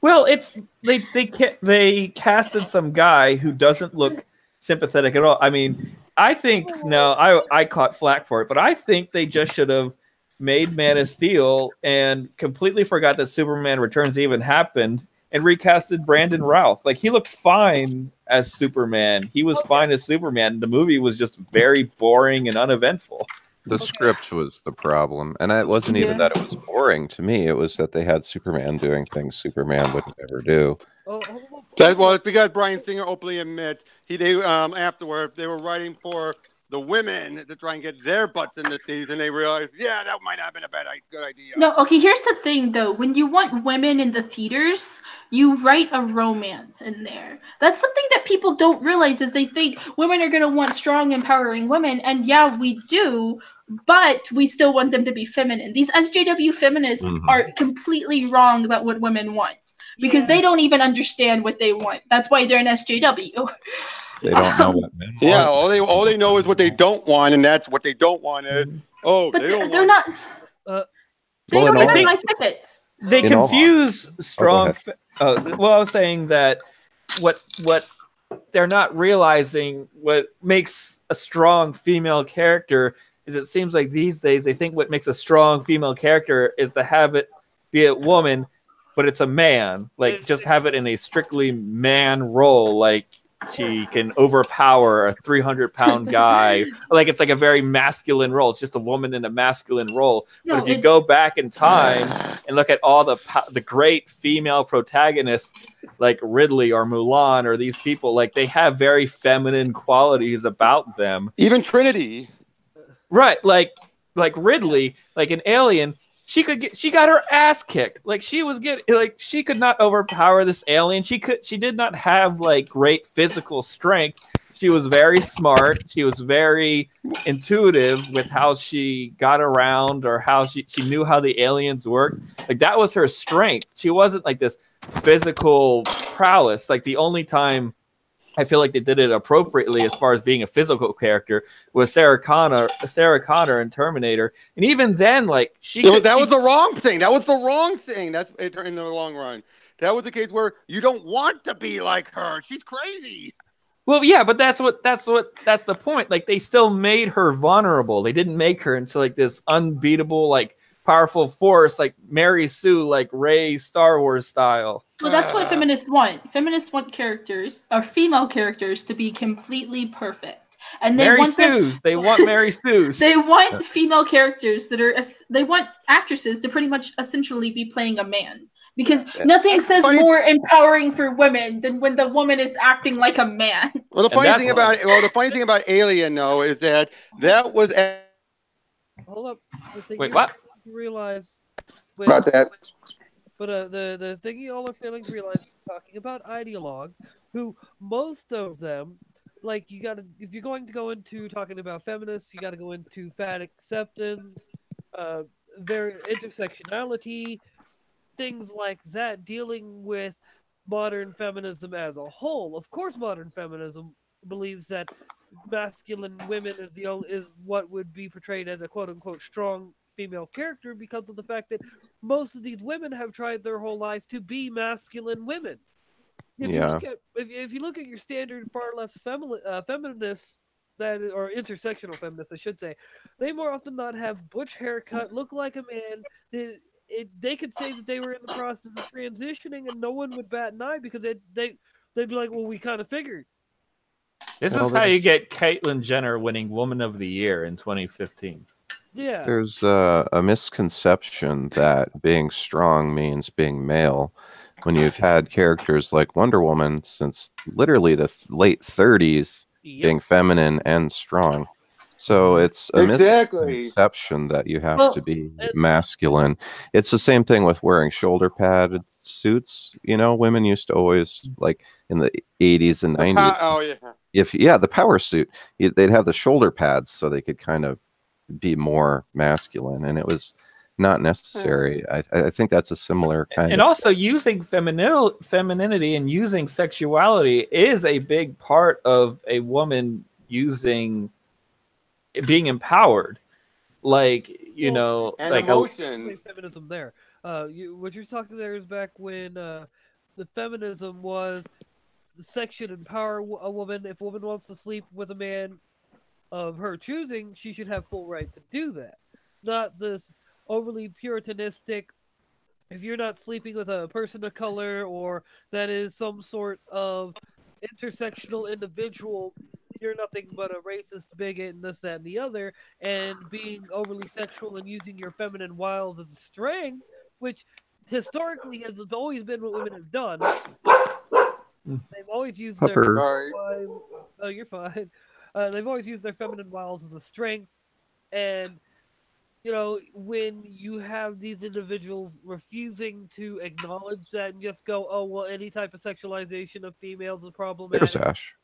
Well, it's they casted some guy who doesn't look sympathetic at all. I mean, I think I caught flack for it, but I think they just should have made Man of Steel and completely forgot that Superman Returns even happened and recasted Brandon Routh. Like he looked fine as Superman. He was fine as Superman. The movie was just very boring and uneventful. The script was the problem. And it wasn't even that it was boring to me. It was that they had Superman doing things Superman would never do. It's because Bryan Singer openly admits afterward they were writing for the women to try and get their butts in the seats, and they realized, that might not have been a good idea. No, okay, here's the thing, though. When you want women in the theaters, you write a romance in there. That's something that people don't realize is they think women are going to want strong, empowering women, and yeah, we do, but we still want them to be feminine. These SJW feminists are completely wrong about what women want because they don't even understand what they want. That's why they're an SJW. They don't know what men want. Yeah, all they know is what they don't want, and that's what they don't want is But they don't they're want. not. They don't even like tickets. They In all confuse strong. ahead. Well, I was saying that what they're not realizing what makes a strong female character is it seems like these days they think what makes a strong female character is to have it be a woman, but it's a man. Like just have it in a strictly man role. Like she can overpower a 300-pound guy. Like it's like a very masculine role. It's just a woman in a masculine role. No, but if you go back in time and look at all the great female protagonists like Ridley or Mulan or these people, like they have very feminine qualities about them. Even Trinity. Right, like Ridley, like an alien, she got her ass kicked. Like she could not overpower this alien. She did not have like great physical strength. She was very smart. She was very intuitive with how she got around or how she knew how the aliens worked. Like that was her strength. She wasn't like this physical prowess. Like the only time I feel like they did it appropriately as far as being a physical character was Sarah Connor in Terminator. And even then, like that was the wrong thing. That was the wrong thing. That's in the long run. That was the case where you don't want to be like her. She's crazy. Well, yeah, but that's the point. Like they still made her vulnerable. They didn't make her into like this unbeatable, like powerful force, like Mary Sue, like Rey Star Wars style. Well, that's what feminists want. Feminists want characters, or female characters, to be completely perfect. And they want They want Mary Sue's. They want female characters they want actresses to pretty much essentially be playing a man. Because nothing says more empowering for women than when the woman is acting like a man. Well, the funny thing about Alien, though, is that was. Hold up. Wait, what? You realize About that. But the thing you all are failing to realize is talking about ideologues who most of them, like if you're going to go into talking about feminists, you gotta go into fat acceptance, their intersectionality, things like that, dealing with modern feminism as a whole. Of course, modern feminism believes that masculine women is what would be portrayed as a quote unquote strong female character because of the fact that most of these women have tried their whole life to be masculine women. If you look at your standard far left feminists or intersectional feminists, I should say, they more often not have butch haircut, look like a man. They could say that they were in the process of transitioning, and no one would bat an eye because they'd be like, "Well, we kind of figured." This is how you get Caitlyn Jenner winning Woman of the Year in 2015. Yeah. There's a misconception that being strong means being male. When you've had characters like Wonder Woman since literally the late 30s being feminine and strong. So it's a misconception that you have to be masculine. It's the same thing with wearing shoulder padded suits. You know, women used to always, like in the 80s and 90s. The power suit. They'd have the shoulder pads so they could kind of be more masculine, and it was not necessary. I think that's a similar kind and also using femininity and using sexuality is a big part of a woman being empowered, like and like emotions. Feminism there. What you're talking there is back when the feminism was the sex should empower a woman. If a woman wants to sleep with a man of her choosing, she should have full right to do that. Not this overly puritanistic, if you're not sleeping with a person of color or that is some sort of intersectional individual, you're nothing but a racist bigot and this, that, and the other, and being overly sexual and using your feminine wiles as a strength, which historically has always been what women have done. They've always used their you're fine. They've always used their feminine wiles as a strength, and when you have these individuals refusing to acknowledge that and just go, "Oh well, any type of sexualization of females is problematic." There's Ash.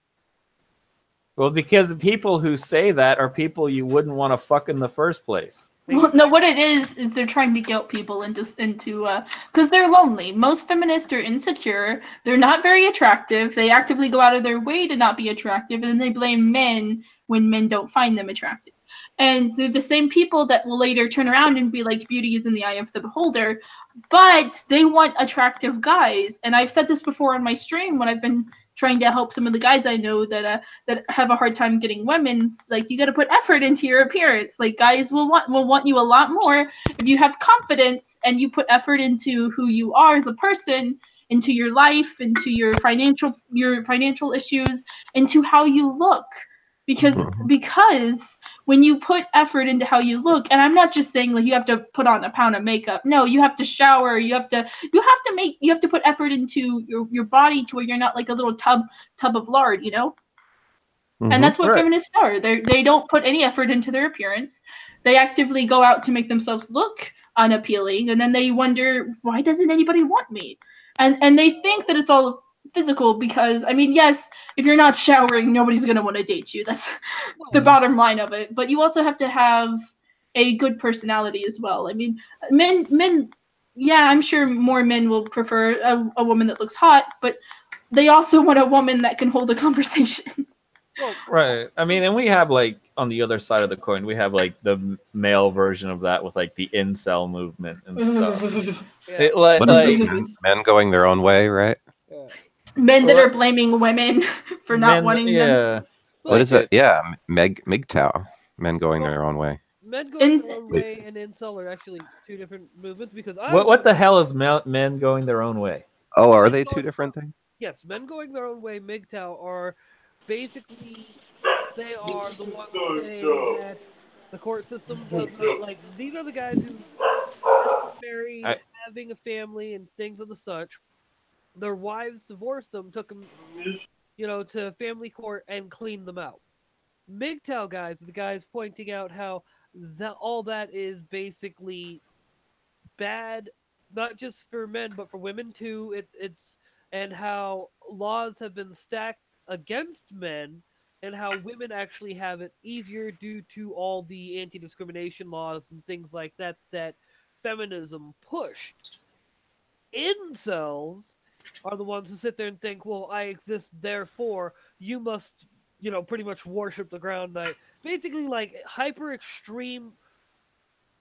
Well, because the people who say that are people you wouldn't want to fuck in the first place. Well, no, what it is they're trying to guilt people into because they're lonely. Most feminists are insecure. They're not very attractive. They actively go out of their way to not be attractive, and then they blame men when men don't find them attractive. And they're the same people that will later turn around and be like, beauty is in the eye of the beholder, but they want attractive guys. And I've said this before on my stream when I've been trying to help some of the guys I know that have a hard time getting women. It's like, you got to put effort into your appearance. Like, guys will want you a lot more if you have confidence and you put effort into who you are as a person, into your life, into your financial issues, into how you look. Because when you put effort into how you look, and I'm not just saying like you have to put on a pound of makeup. No, you have to shower. You have to put effort into your body to where you're not like a little tub of lard, you know. And that's what feminists are. They don't put any effort into their appearance. They actively go out to make themselves look unappealing, and then they wonder, why doesn't anybody want me? And they think that it's all physical because, I mean, yes, if you're not showering, nobody's going to want to date you. That's the bottom line of it. But you also have to have a good personality as well. I mean, men, yeah, I'm sure more men will prefer a woman that looks hot, but they also want a woman that can hold a conversation. Right. I mean, and we have like on the other side of the coin, we have like the male version of that with like the incel movement and stuff. Yeah. What is this? Men going their own way, right? Yeah. Men that are blaming women for not wanting them. What is it? Yeah, MGTOW. Men going their own way. Men going their own way and incel are actually two different movements because what the hell is men going their own way? Oh, are they two different things? Yes, men going their own way, MGTOW, are basically, they are the ones saying that the court system does not, like, these are the guys who are married, having a family and things of the such. Their wives divorced them, took them, to family court and cleaned them out. MGTOW guys are the guys pointing out how all that is basically bad, not just for men, but for women too. And how laws have been stacked against men and how women actually have it easier due to all the anti-discrimination laws and things like that feminism pushed. Incels are the ones who sit there and think, well, I exist, therefore you must, pretty much worship the ground knight. Basically like hyper extreme,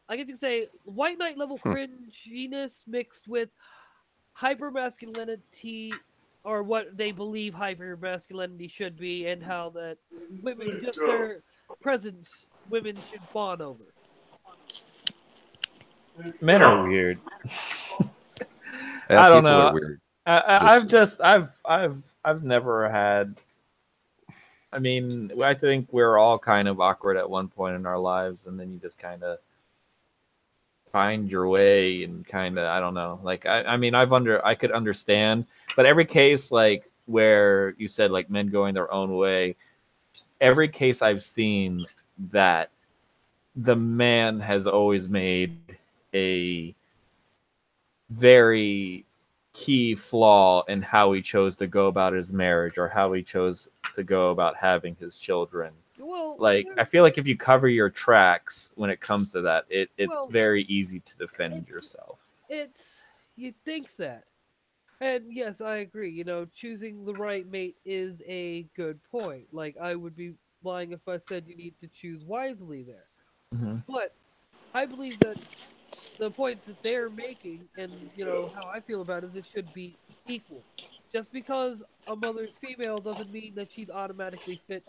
I guess you could say white knight level cringiness mixed with hyper masculinity, or what they believe hyper masculinity should be, and how that women, just their presence, women should fawn over. Men are weird. Yeah, I don't know. Are weird. I've never had. I mean, I think we're all kind of awkward at one point in our lives, and then you just kind of find your way and kind of, I don't know. Like, I mean, I could understand, but every case, like where you said like men going their own way, every case I've seen that the man has always made a very key flaw in how he chose to go about his marriage or how he chose to go about having his children. Well, like, I feel like if you cover your tracks when it comes to that, it's very easy to defend yourself. You think that. And yes, I agree. Choosing the right mate is a good point. Like, I would be lying if I said you need to choose wisely there. Mm-hmm. But I believe that the point that they're making, and how I feel about it, is it should be equal. Just because a mother's female doesn't mean that she's automatically fit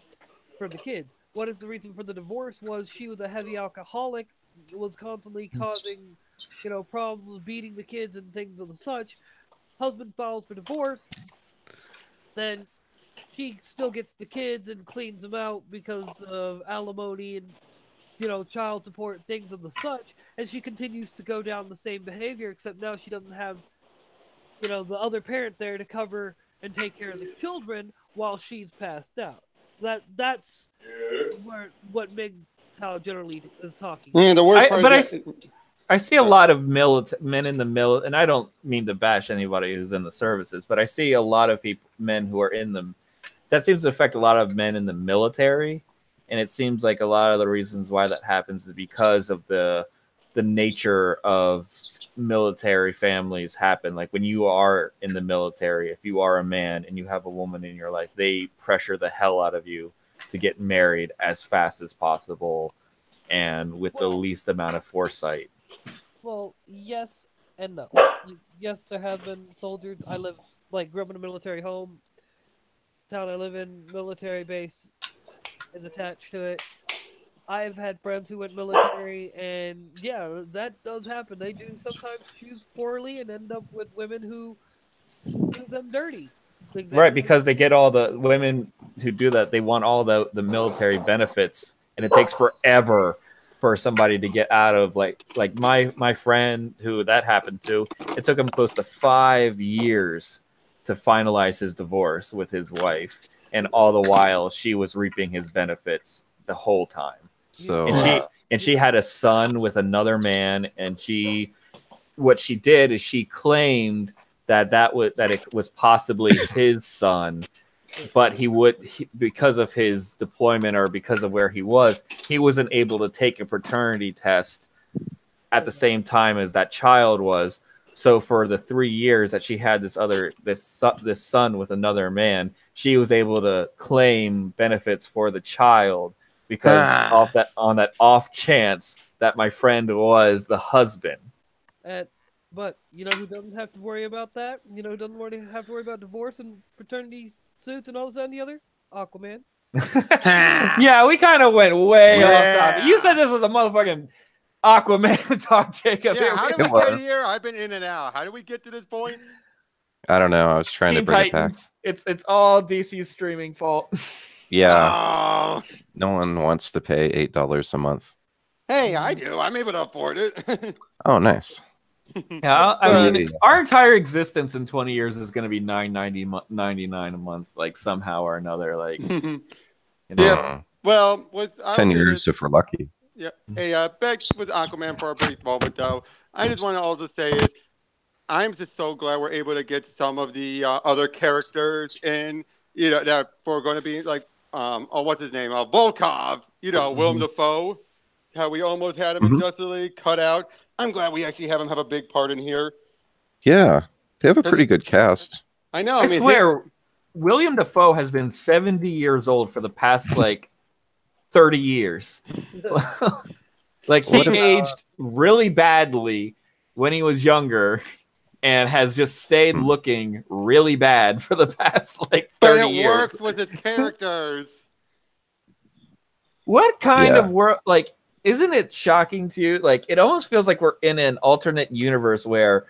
for the kid. What is the reason for the divorce? Was she was a heavy alcoholic, was constantly causing, problems, beating the kids and things of the such. Husband files for divorce, then she still gets the kids and cleans them out because of alimony and child support, things of the such, and she continues to go down the same behavior, except now she doesn't have, the other parent there to cover and take care of the children while she's passed out. That's what MGTOW generally is talking about. Yeah, the worst part I see a lot of men in the military, and I don't mean to bash anybody who's in the services, but I see a lot of men who are in the that seems to affect a lot of men in the military, and it seems like a lot of the reasons why that happens is because of the nature of military families happen. Like when you are in the military, if you are a man and you have a woman in your life, they pressure the hell out of you to get married as fast as possible and with the least amount of foresight. Well, yes and no. Yes, there have been soldiers. I grew up in a military home. Town I live in, military base is attached to it. I've had friends who went military, and yeah, that does happen. They do sometimes choose poorly and end up with women who do them dirty. Right, because they get all the women who do that, they want all the military benefits, and it takes forever for somebody to get out of like my friend who that happened to. It took him close to 5 years to finalize his divorce with his wife, and all the while she was reaping his benefits the whole time. So and she had a son with another man, and what she did is she claimed that it was possibly his son, but because of his deployment or because of where he wasn't able to take a paternity test at the same time as that child was. So for the 3 years that she had this son with another man, she was able to claim benefits for the child because on that off chance that my friend was the husband. But you know who doesn't have to worry about that? You know who doesn't have to worry about divorce and paternity suits and all this and the other? Aquaman. Yeah, we kind of went way off topic. You said this was a motherfucking Aquaman talk, Jacob. Yeah, how did we get here? I've been in and out. How did we get to this point? I don't know. I was trying Teen to bring Titans. it back. It's all DC's streaming fault. Yeah. Oh. No one wants to pay $8 a month. Hey, I do. I'm able to afford it. Oh, nice. Yeah, I mean, our entire existence in 20 years is going to be $9.99 a month, like somehow or another. Like, Yeah. Well, 10 years if we're lucky. Yeah. Hey, back with Aquaman for a brief moment, though. I just want to also say is, I'm just so glad we're able to get some of the other characters in, that we're going to be like, what's his name? Volkov, Willem Dafoe. How we almost had him in Justice League cut out. I'm glad we actually have him have a big part in here. Yeah. They have a pretty good cast. I know. I swear, William Dafoe has been 70 years old for the past, 30 years. Like, he aged really badly when he was younger and has just stayed looking really bad for the past, 30 years. But it works with his characters. What kind of work, isn't it shocking to you? Like, it almost feels like we're in an alternate universe where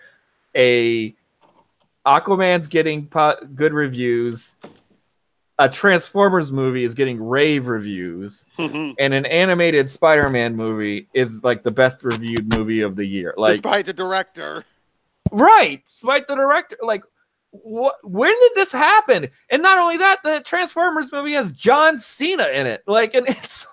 Aquaman's getting good reviews, a Transformers movie is getting rave reviews, and an animated Spider-Man movie is the best reviewed movie of the year. Despite the director. Right. Despite the director. When did this happen? And not only that, the Transformers movie has John Cena in it. And it's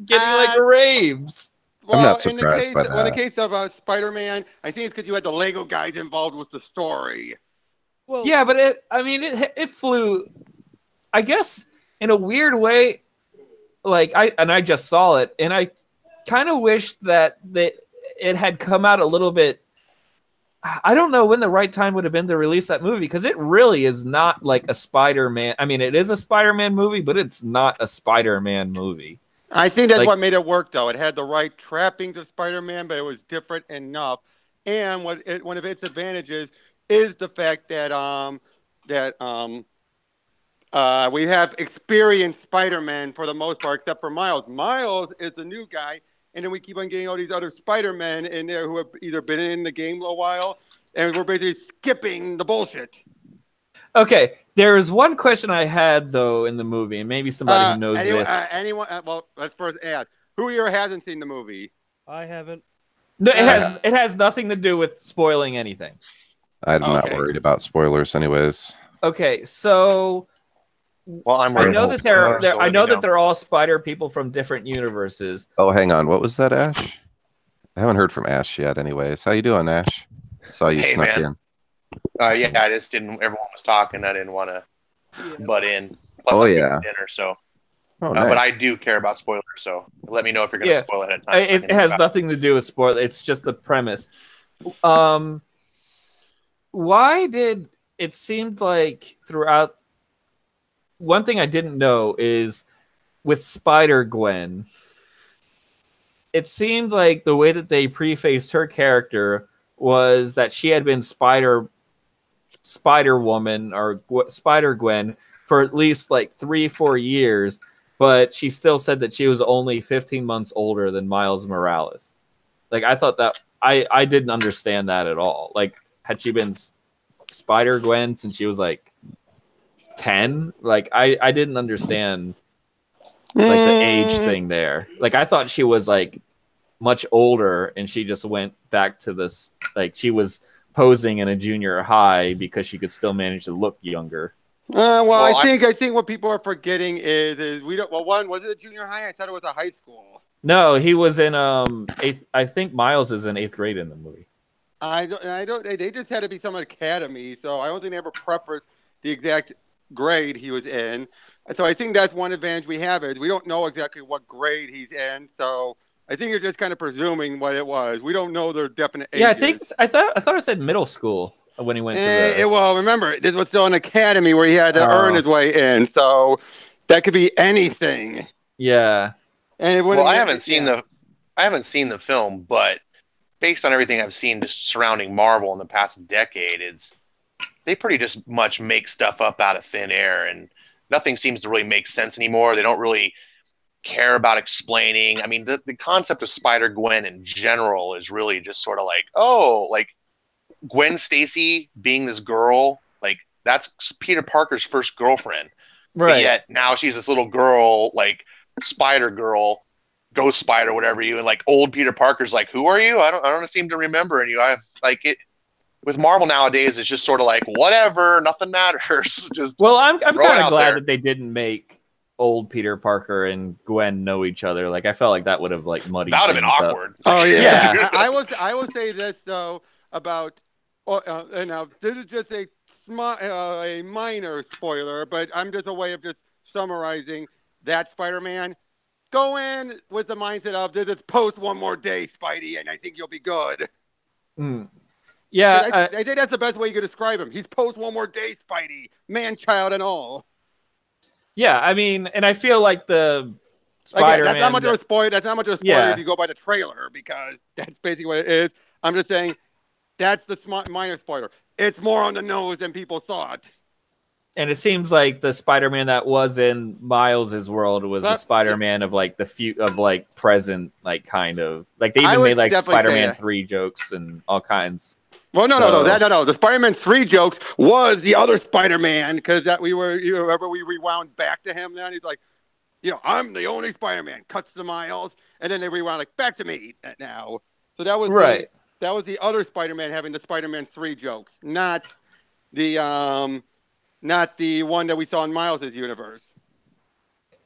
getting raves. Well, I'm not surprised by that. In the case of Spider-Man, I think it's because you had the Lego guys involved with the story. Well, yeah, but it flew, I guess, in a weird way. I just saw it, and I kind of wish that it had come out a little bit. I don't know when the right time would have been to release that movie, because it really is not like a Spider-Man. I mean, it is a Spider-Man movie, but it's not a Spider-Man movie. I think that's what made it work, though. It had the right trappings of Spider-Man, but it was different enough. And one of its advantages is the fact that we have experienced Spider-Man for the most part, except for Miles. Miles is the new guy. And then we keep on getting all these other Spider-Men in there who have either been in the game a while, and we're basically skipping the bullshit. Okay, there is one question I had, though, in the movie, and maybe somebody who knows this. Well, let's first ask. Who here hasn't seen the movie? I haven't. No, it has nothing to do with spoiling anything. I'm not worried about spoilers anyways. Okay, so... Well, I'm I know that they're all spider people from different universes. Oh, hang on. What was that, Ash? I haven't heard from Ash yet anyways. How you doing, Ash? Saw you snuck in. Yeah, I just didn't. Everyone was talking. I didn't want to butt in. Plus, Oh, I'm yeah. cooking dinner, so. Oh, But nice. I do care about spoilers, so let me know if you're going to Yeah. spoil it ahead of time. It has nothing to do with spoiler. It's just the premise. Why did it seemed like throughout? One thing I didn't know is with Spider-Gwen, it seemed like the way that they prefaced her character was that she had been Spider-Woman or Spider-Gwen for at least like 3-4 years, but she still said that she was only 15 months older than Miles Morales. Like, I thought that I didn't understand that at all. Like, had she been Spider-Gwen since she was like 10? Like, I didn't understand like the age thing there. Like, I thought she was like much older and she just went back to this, like she was posing in a junior high because she could still manage to look younger. Well, I think what people are forgetting is we don't. Well, one, was it a junior high? I thought it was a high school. No, he was in eighth. I think Miles is in 8th grade in the movie. I don't. They just had to be some academy, so I don't think they ever prefaced the exact grade he was in. So I think that's one advantage we have is we don't know exactly what grade he's in. So I think you're just kind of presuming what it was. We don't know their definite ages. Yeah, I thought it said middle school when he went to the. Well, remember, this was still an academy where he had to earn his way in, so that could be anything. Yeah. And I haven't seen the film, but based on everything I've seen just surrounding Marvel in the past decade, they pretty just much make stuff up out of thin air, and nothing seems to really make sense anymore. They don't really care about explaining. I mean, the concept of Spider-Gwen in general is really just sort of like, oh, like Gwen Stacy being this girl, like that's Peter Parker's first girlfriend. Right. But yet now she's this little girl, like Spider Girl, Ghost Spider, whatever you, and like old Peter Parker's like, who are you? I don't seem to remember you. I like it with Marvel nowadays. It's just sort of like whatever, nothing matters. Just I'm kind of glad there. that they didn't make old Peter Parker and Gwen know each other. Like I felt like that would have like muddied. That would have been up. awkward. Oh yeah. Yeah. I will say this though about now this is just a minor spoiler, but I'm just a way of just summarizing that Spider-Man. Go in with the mindset of this is post one more day, Spidey, and I think you'll be good. Yeah, I think that's the best way you could describe him. He's post one more day, Spidey, man, child, and all. Yeah, I mean, and I feel like the Spider-Man. Again, that's not much of a spoiler. That's not much of a spoiler Yeah. if you go by the trailer, because that's basically what it is. I'm just saying that's the minor spoiler. It's more on the nose than people thought. And it seems like the Spider-Man that was in Miles's world was the Spider-Man of like present, like kind of like they even made like Spider-Man 3 jokes and all kinds. Well, no. The Spider-Man 3 jokes was the other Spider-Man because that we rewound back to him. Then he's like, I'm the only Spider-Man. Cuts to Miles, and then they rewound like back to me now. So that was right. That was the other Spider-Man having the Spider-Man 3 jokes, not the one that we saw in Miles' universe.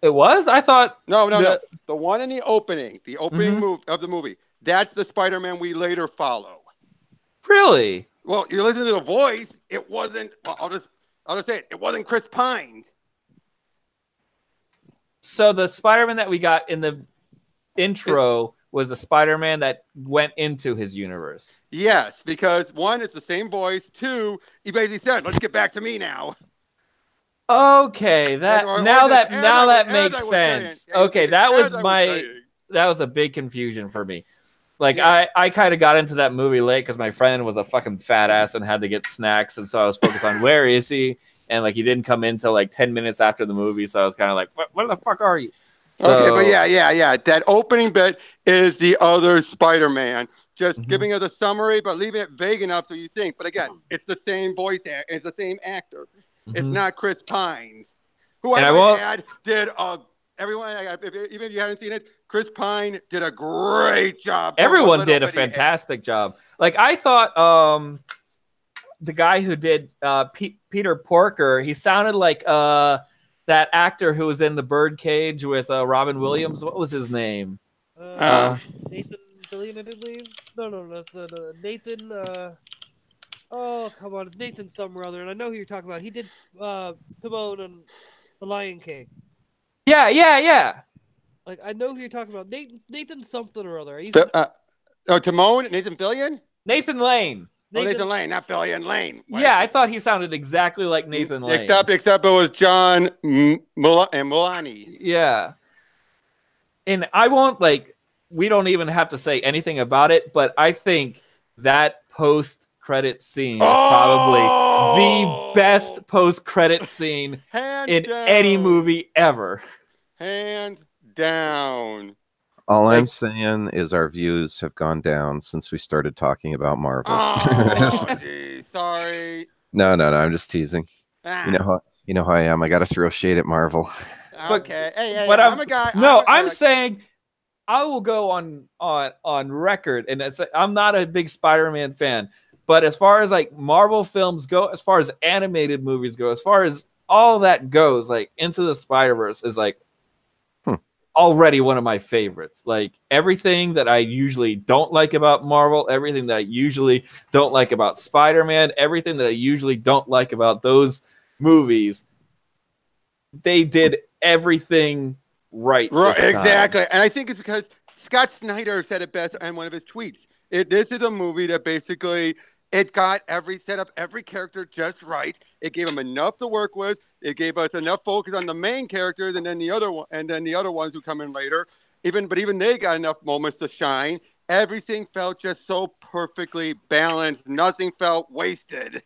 It was? I thought no. The one in the opening move of the movie. That's the Spider-Man we later follow. Really? Well, you're listening to the voice. It wasn't. Well, I'll just say it. It wasn't Chris Pine. So the Spider-Man that we got in the intro was the Spider-Man that went into his universe. Yes, because one, it's the same voice. Two, he basically said, "Let's get back to me now." Okay, that makes sense. Okay, that was a big confusion for me. Like I kind of got into that movie late because my friend was a fucking fat ass and had to get snacks, and so I was focused on where is he, and like he didn't come in till like 10 minutes after the movie, so I was kind of like, where the fuck are you? So, okay, but yeah. That opening bit is the other Spider-Man. Just giving us a summary, but leaving it vague enough so you think. But again, it's the same voice actor. It's the same actor. It's not Chris Pine, who did everyone. Even if you haven't seen it, Chris Pine did a great job. Everyone did a fantastic job. Like I thought, the guy who did Peter Porker, he sounded like that actor who was in the Birdcage with Robin Williams. What was his name? Nathan Fillion, I believe. No, that's Nathan. Oh, come on. It's Nathan some or other, and I know who you're talking about. He did Timon and The Lion King. Yeah. Like, I know who you're talking about. Nathan something or other. Timon, Nathan Fillion? Nathan Lane. Nathan Lane, not Fillion, Lane. Yeah, I thought he sounded exactly like Nathan Lane. Except it was John Mulaney. Yeah. And I won't, we don't even have to say anything about it, but I think that post-credit scene is probably the best post-credit scene in any movie ever. Hands down. All I'm saying is our views have gone down since we started talking about Marvel. Oh, geez, sorry. No, I'm just teasing. You know how I am. I got to throw shade at Marvel. Okay. Hey, but I'm a guy. I'm saying I will go on record, and I'm not a big Spider-Man fan, but as far as Marvel films go, as far as animated movies go, as far as all that goes, Into the Spider-Verse is already one of my favorites. Everything that I usually don't like about Marvel, everything that I usually don't like about Spider-Man, everything that I usually don't like about those movies, they did everything right. Exactly. And I think it's because Scott Snyder said it best in one of his tweets. This is a movie that basically it got set up every character just right. It gave them enough to work with. It gave us enough focus on the main characters, and then the other ones who come in later. Even they got enough moments to shine. Everything felt just so perfectly balanced. Nothing felt wasted.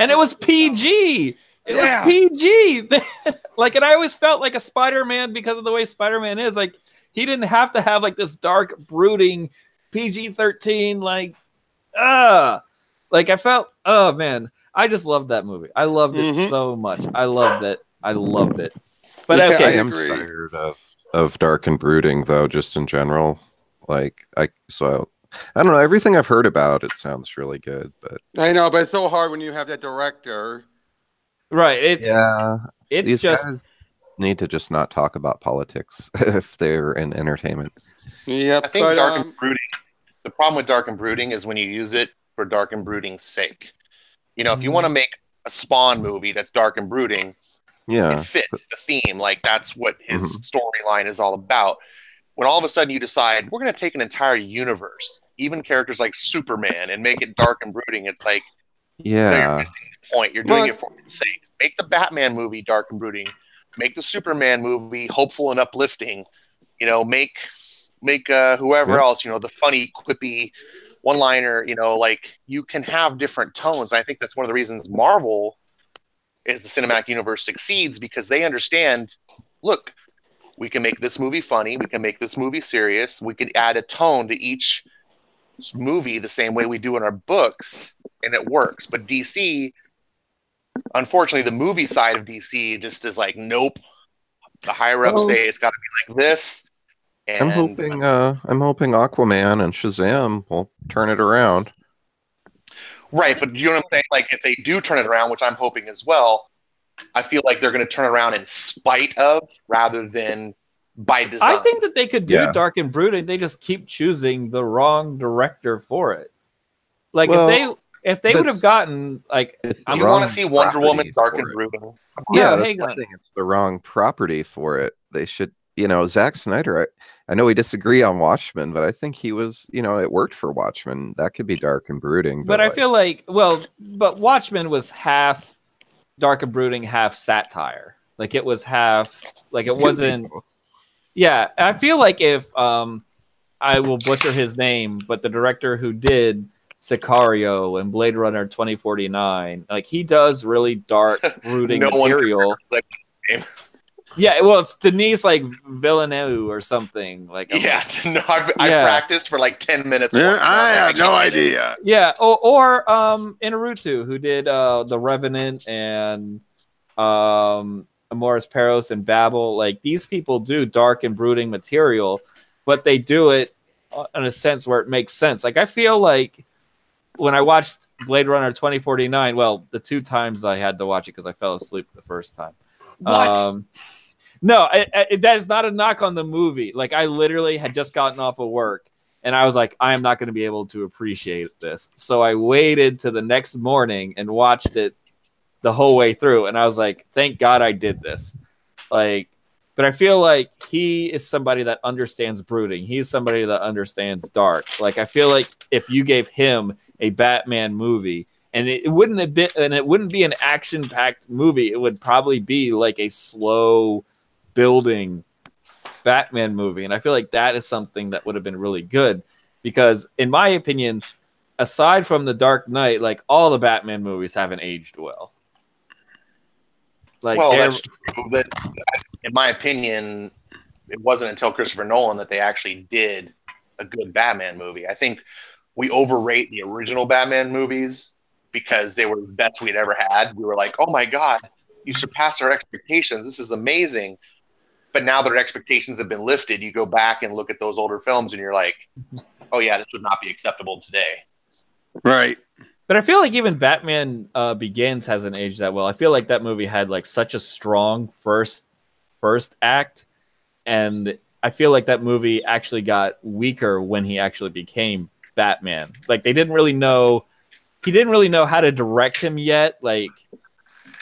And it was PG. It was PG. And I always felt like a Spider-Man because of the way Spider-Man is. He didn't have to have this dark, brooding PG-13. I felt. Oh man, I just loved that movie. I loved it so much. I loved it. But okay, I am tired of dark and brooding though. Just in general, I don't know. Everything I've heard about it sounds really good, but I know, but it's so hard when you have that director. Right. It's these just guys need to just not talk about politics if they're in entertainment. Yep. I think dark and brooding. The problem with dark and brooding is when you use it for dark and brooding's sake. If you want to make a Spawn movie that's dark and brooding, it fits the theme. That's what his storyline is all about. When all of a sudden you decide we're going to take an entire universe, even characters like Superman, and make it dark and brooding, it's you're missing the point. You're doing it for its sake. Make the Batman movie dark and brooding. Make the Superman movie hopeful and uplifting. Make whoever else, the funny, quippy one-liner, you can have different tones. I think that's one of the reasons Marvel is the cinematic universe succeeds, because they understand, look, we can make this movie funny, we can make this movie serious, we could add a tone to each movie the same way we do in our books, and it works. But DC, unfortunately, the movie side of DC just is nope. The higher ups say it's got to be like this. And I'm hoping Aquaman and Shazam will turn it around. Right, but you know what I'm saying? If they do turn it around, which I'm hoping as well, I feel like they're going to turn it around in spite of rather than by design. I think that they could do dark and brooding. They just keep choosing the wrong director for it. If they would have gotten you want to see Wonder Woman dark and brooding? Yeah, that's the thing. It's the wrong property for it. They should. Zack Snyder, I know we disagree on Watchmen, but I think he was, it worked for Watchmen. That could be dark and brooding. But I feel but Watchmen was half dark and brooding, half satire. It was half, it wasn't. Yeah, I feel like if, I will butcher his name, but the director who did Sicario and Blade Runner 2049, he does really dark, brooding material. Yeah, well, it's Denise Villeneuve or something I practiced for 10 minutes. I have no idea. Yeah, or Inarritu, who did The Revenant and Amoris Peros and Babel. These people do dark and brooding material, but they do it in a sense where it makes sense. I feel like when I watched Blade Runner 2049, well, the 2 times I had to watch it because I fell asleep the first time. What? No, that is not a knock on the movie. I literally had just gotten off of work, And I was like, I am not going to be able to appreciate this. So I waited to the next morning and watched it the whole way through. And I was like, thank God I did this. Like, but I feel like he is somebody that understands brooding. He's somebody that understands dark. Like, I feel like if you gave him a Batman movie, and it wouldn't be an action-packed movie, it would probably be like a slow building Batman movie. And I feel like that is something that would have been really good, because in my opinion, aside from The Dark Knight, like, all the Batman movies haven't aged well. Like, well, that's true. But in my opinion, it wasn't until Christopher Nolan that they actually did a good Batman movie. I think we overrate the original Batman movies because they were the best we'd ever had. We were like, oh my God, you surpassed our expectations. This is amazing. But now that our expectations have been lifted, you go back and look at those older films and you're like, oh yeah, this would not be acceptable today. Right. But I feel like even Batman Begins hasn't aged that well. I feel like that movie had like such a strong first act, and I feel like that movie actually got weaker when he actually became Batman. Like, he didn't really know how to direct him yet. Like,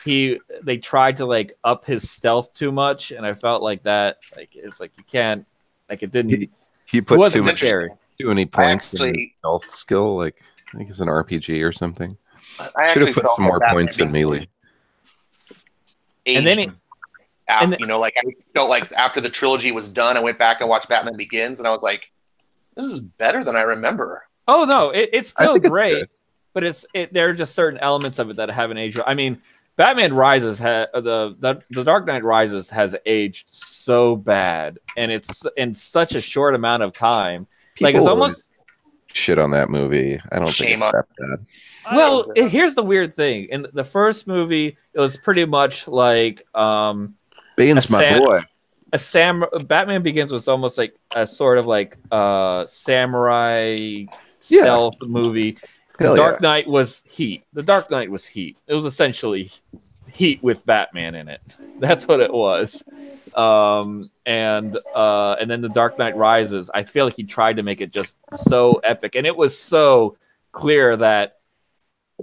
they tried to like up his stealth too much, and I felt like that, like, it's like, you can't, like, it didn't. He put it too much scary. Too many points in his stealth skill. Like, I think it's an RPG or something. Should have put some more points in melee. And then you know, like, I felt like after the trilogy was done, I went back and watched Batman Begins, and I was like, this is better than I remember. Oh no, it's still great, it's but there are just certain elements of it that haven't aged. I mean, Batman Rises the Dark Knight Rises has aged so bad, and it's in such a short amount of time. Like, it's almost shit on that movie. I don't think it's that bad. Well, here's the weird thing. In the first movie, it was pretty much like Bane's my boy. Batman Begins was almost like a sort of like samurai stealth movie. The Dark Knight was Heat. The Dark Knight was Heat. It was essentially Heat with Batman in it. That's what it was. And then The Dark Knight Rises, I feel like he tried to make it just so epic, and it was so clear that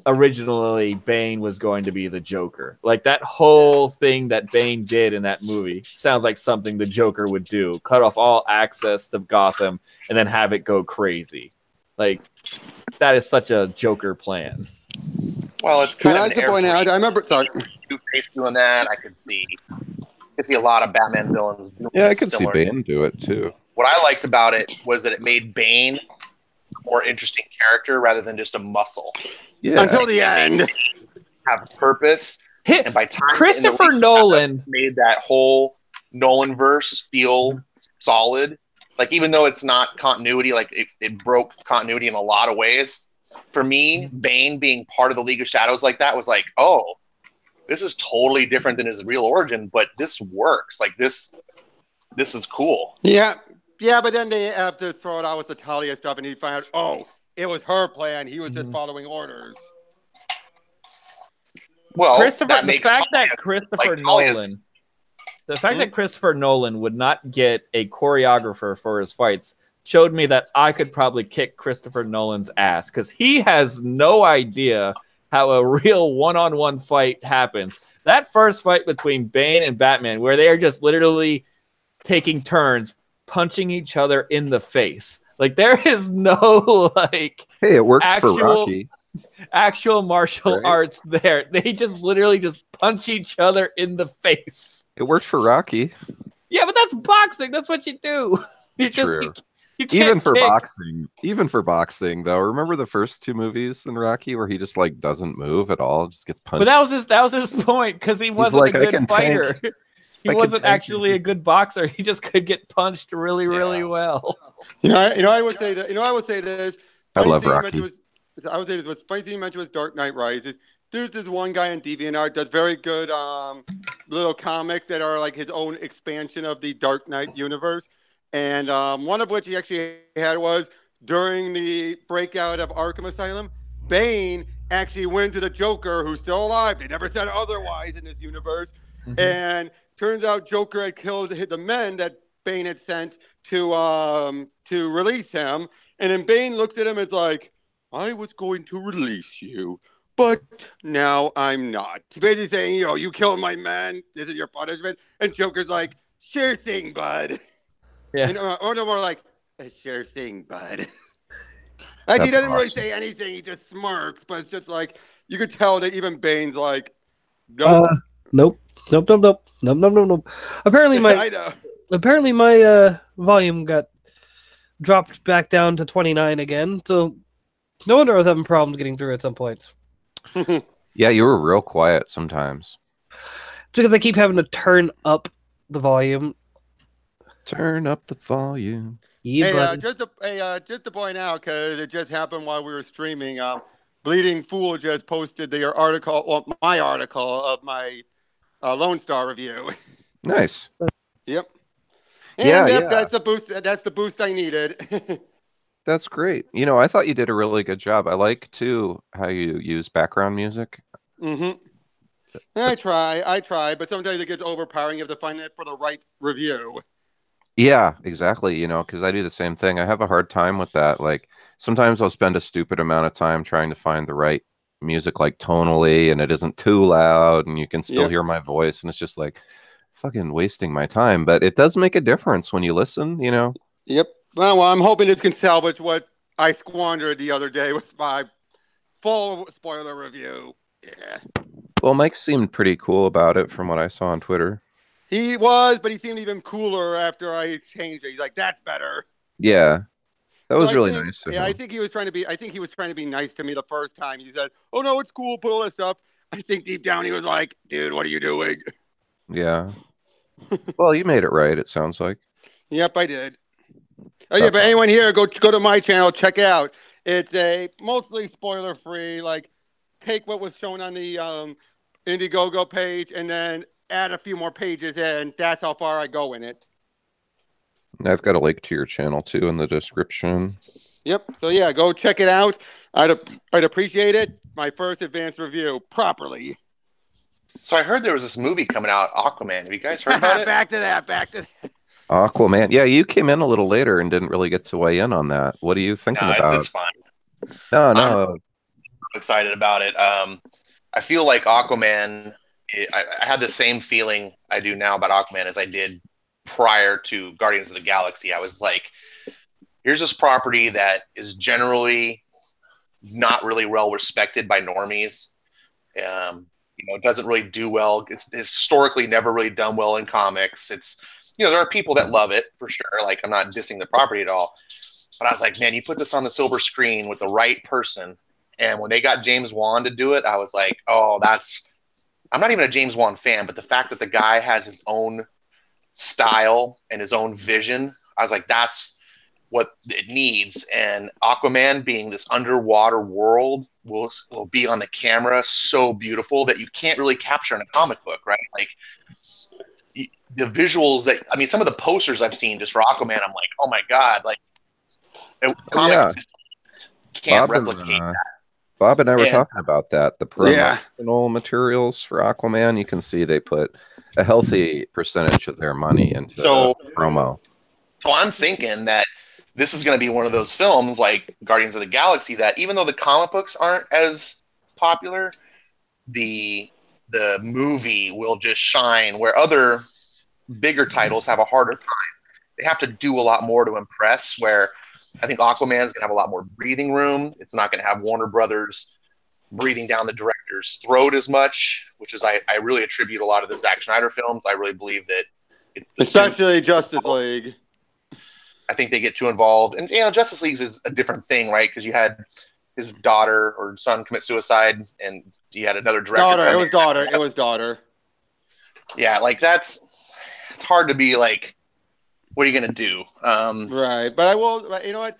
originally Bane was going to be the Joker. Like, that whole thing that Bane did in that movie sounds like something the Joker would do. Cut off all access to Gotham and then have it go crazy. Like, that is such a Joker plan. Well, it's kind of to point out. I remember. Sorry. Two-Face doing that. I could see a lot of Batman villains doing I could see similar. Bane do it too. What I liked about it was that it made Bane a more interesting character rather than just a muscle. Yeah. Until the end. Have purpose. And by time Christopher Nolan made that whole Nolan-verse feel solid. Like, even though it's not continuity, like, it broke continuity in a lot of ways. For me, Bane being part of the League of Shadows like that was like, oh, this is totally different than his real origin, but this works. Like, this is cool. Yeah, but then they have to throw it out with the Talia stuff, and you find out, oh, it was her plan. He was just following orders. Well, the fact that Christopher Nolan would not get a choreographer for his fights showed me that I could probably kick Christopher Nolan's ass, because he has no idea how a real one-on-one fight happens. That first fight between Bane and Batman, where they are just literally taking turns punching each other in the face. Like, there is no, like, hey, it worked for Rocky. Actual martial arts there. They just literally just punch each other in the face. It worked for Rocky. Yeah, but that's boxing. That's what you do. True. You can't even for boxing though. Remember the first two movies in Rocky where he just like doesn't move at all, just gets punched. But that was his point, because he wasn't like, a good fighter. He wasn't actually a good boxer. He just could get punched really, really well. I would say this. I love Rocky. I would say this. What's funny thing you mentioned was Dark Knight Rises. There's this one guy in DeviantArt does very good little comics that are like his own expansion of the Dark Knight universe. And one of which he actually had was during the breakout of Arkham Asylum, Bane actually went to the Joker, who's still alive. They never said otherwise in this universe. Mm-hmm. And turns out Joker had killed the men that Bane had sent to release him. And then Bane looks at him and is like, I was going to release you, but now I'm not. He's basically saying, you killed my man. This is your punishment. And Joker's like, sure thing, bud. Yeah. Or no more like, sure thing, bud. Like, he doesn't really say anything. He just smirks, but it's just like, you could tell that even Bane's like, nope. Nope. Apparently I know. my volume got dropped back down to 29 again. So no wonder I was having problems getting through at some points. Yeah, you were real quiet sometimes. It's because I keep having to turn up the volume. Turn up the volume. Yeah, just to point out, because it just happened while we were streaming, Bleeding Fool just posted my article of my Lone Star review. Nice. Yep. And Yeah, that's the boost. That's the boost I needed. That's great. I thought you did a really good job. I like too how you use background music. Mm-hmm. I try, but sometimes it gets overpowering. You have to find it for the right review. Yeah, exactly. Because I do the same thing. I have a hard time with that. Like sometimes I'll spend a stupid amount of time trying to find the right music, like tonally, and it isn't too loud, and you can still hear my voice, and it's just like fucking wasting my time. But it does make a difference when you listen. Yep. Well, I'm hoping this can salvage what I squandered the other day with my full spoiler review. Yeah. Well, Mike seemed pretty cool about it from what I saw on Twitter. He was, but he seemed even cooler after I changed it. He's like, "That's better." Yeah, that was really nice. Yeah, I think he was trying to be nice to me the first time. He said, "Oh no, it's cool. Put all that stuff." I think deep down he was like, "Dude, what are you doing?" Yeah. Well, you made it right. It sounds like. Yep, I did. Oh yeah, but anyone here, go to my channel, check it out. It's a mostly spoiler free. Like, take what was shown on the Indiegogo page and then add a few more pages in. That's how far I go in it. I've got a link to your channel too in the description. Yep. So yeah, go check it out. I'd appreciate it. My first advanced review properly. So I heard there was this movie coming out, Aquaman. Have you guys heard about it? Back to that. Aquaman. Yeah, you came in a little later and didn't really get to weigh in on that. What are you thinking about? It's fun. No. I'm excited about it. I feel like Aquaman. I had the same feeling I do now about Aquaman as I did prior to Guardians of the Galaxy. I was like, here's this property that is generally not really well respected by normies. It doesn't really do well. It's historically never really done well in comics. It's, there are people that love it for sure. Like, I'm not dissing the property at all. But I was like, man, you put this on the silver screen with the right person. And when they got James Wan to do it, I was like, oh, I'm not even a James Wan fan, but the fact that the guy has his own style and his own vision, I was like, that's what it needs. And Aquaman being this underwater world will be on the camera so beautiful that you can't really capture in a comic book, right? Like the visuals some of the posters I've seen just for Aquaman, I'm like, oh my God, like comics can't replicate that. Bob and I were talking about that. The promotional materials for Aquaman, you can see they put a healthy percentage of their money into promo. So I'm thinking that this is going to be one of those films like Guardians of the Galaxy that even though the comic books aren't as popular, the movie will just shine where other bigger titles have a harder time. They have to do a lot more to impress, where I think Aquaman's going to have a lot more breathing room. It's not going to have Warner Brothers breathing down the director's throat as much, which is I really attribute a lot of the Zack Snyder films. I really believe that especially Justice League. I think they get too involved. And, Justice League is a different thing, right? Because you had his daughter or son commit suicide, and you had another director. It was daughter. Yeah, like it's hard to be like, what are you going to do? Right. But you know what?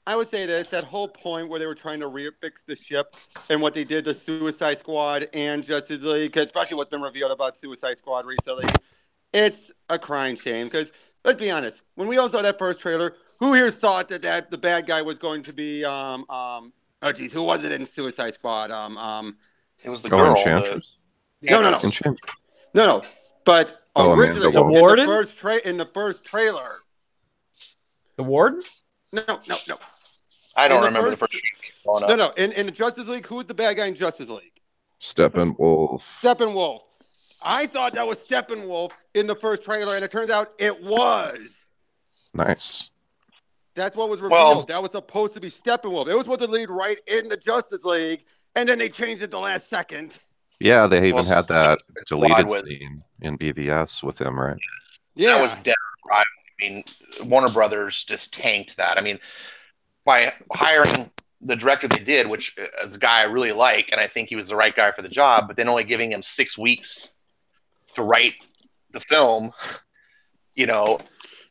I would say this, that whole point where they were trying to refix the ship and what they did to Suicide Squad and Justice League, especially what's been revealed about Suicide Squad recently, it's a crying shame. Because let's be honest, when we all saw that first trailer, who here thought that the bad guy was going to be who was it in Suicide Squad? It was the girl. Enchantress. No. But originally, the Warden? in the first trailer. The Warden? No. I don't In the remember the first- first growing No, up. no. In the Justice League, who's the bad guy in Justice League? Steppenwolf. Steppenwolf. I thought that was Steppenwolf in the first trailer, and it turns out it was. Nice. That's what was revealed. Well- That was supposed to be Steppenwolf. It was supposed to lead right in the Justice League, and then they changed it the last second. Yeah, they even had that deleted was- scene in BVS with him, right? Yeah. That was dead. I mean, Warner Brothers just tanked that. I mean, by hiring the director they did, which is a guy I really like, and I think he was the right guy for the job, but then only giving him 6 weeks to write the film, you know.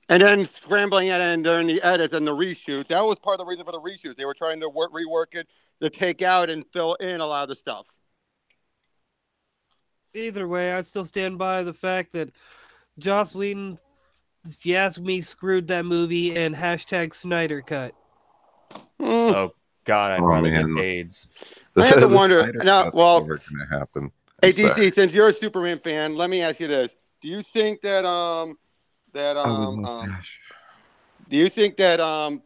And then scrambling it and during the edits and the reshoot. That was part of the reason for the reshoot. They were trying to rework it to take out and fill in a lot of the stuff. Either way, I still stand by the fact that Joss Whedon, if you ask me, screwed that movie and hashtag Snyder Cut. Oh God, I'd Oh, rather man. get AIDS. I have to wonder- Snyder now, Cut's well- never gonna happen. Hey, I'm sorry. DC, since you're a Superman fan, let me ask you this: Do you think that Oh, the mustache. do you think that hold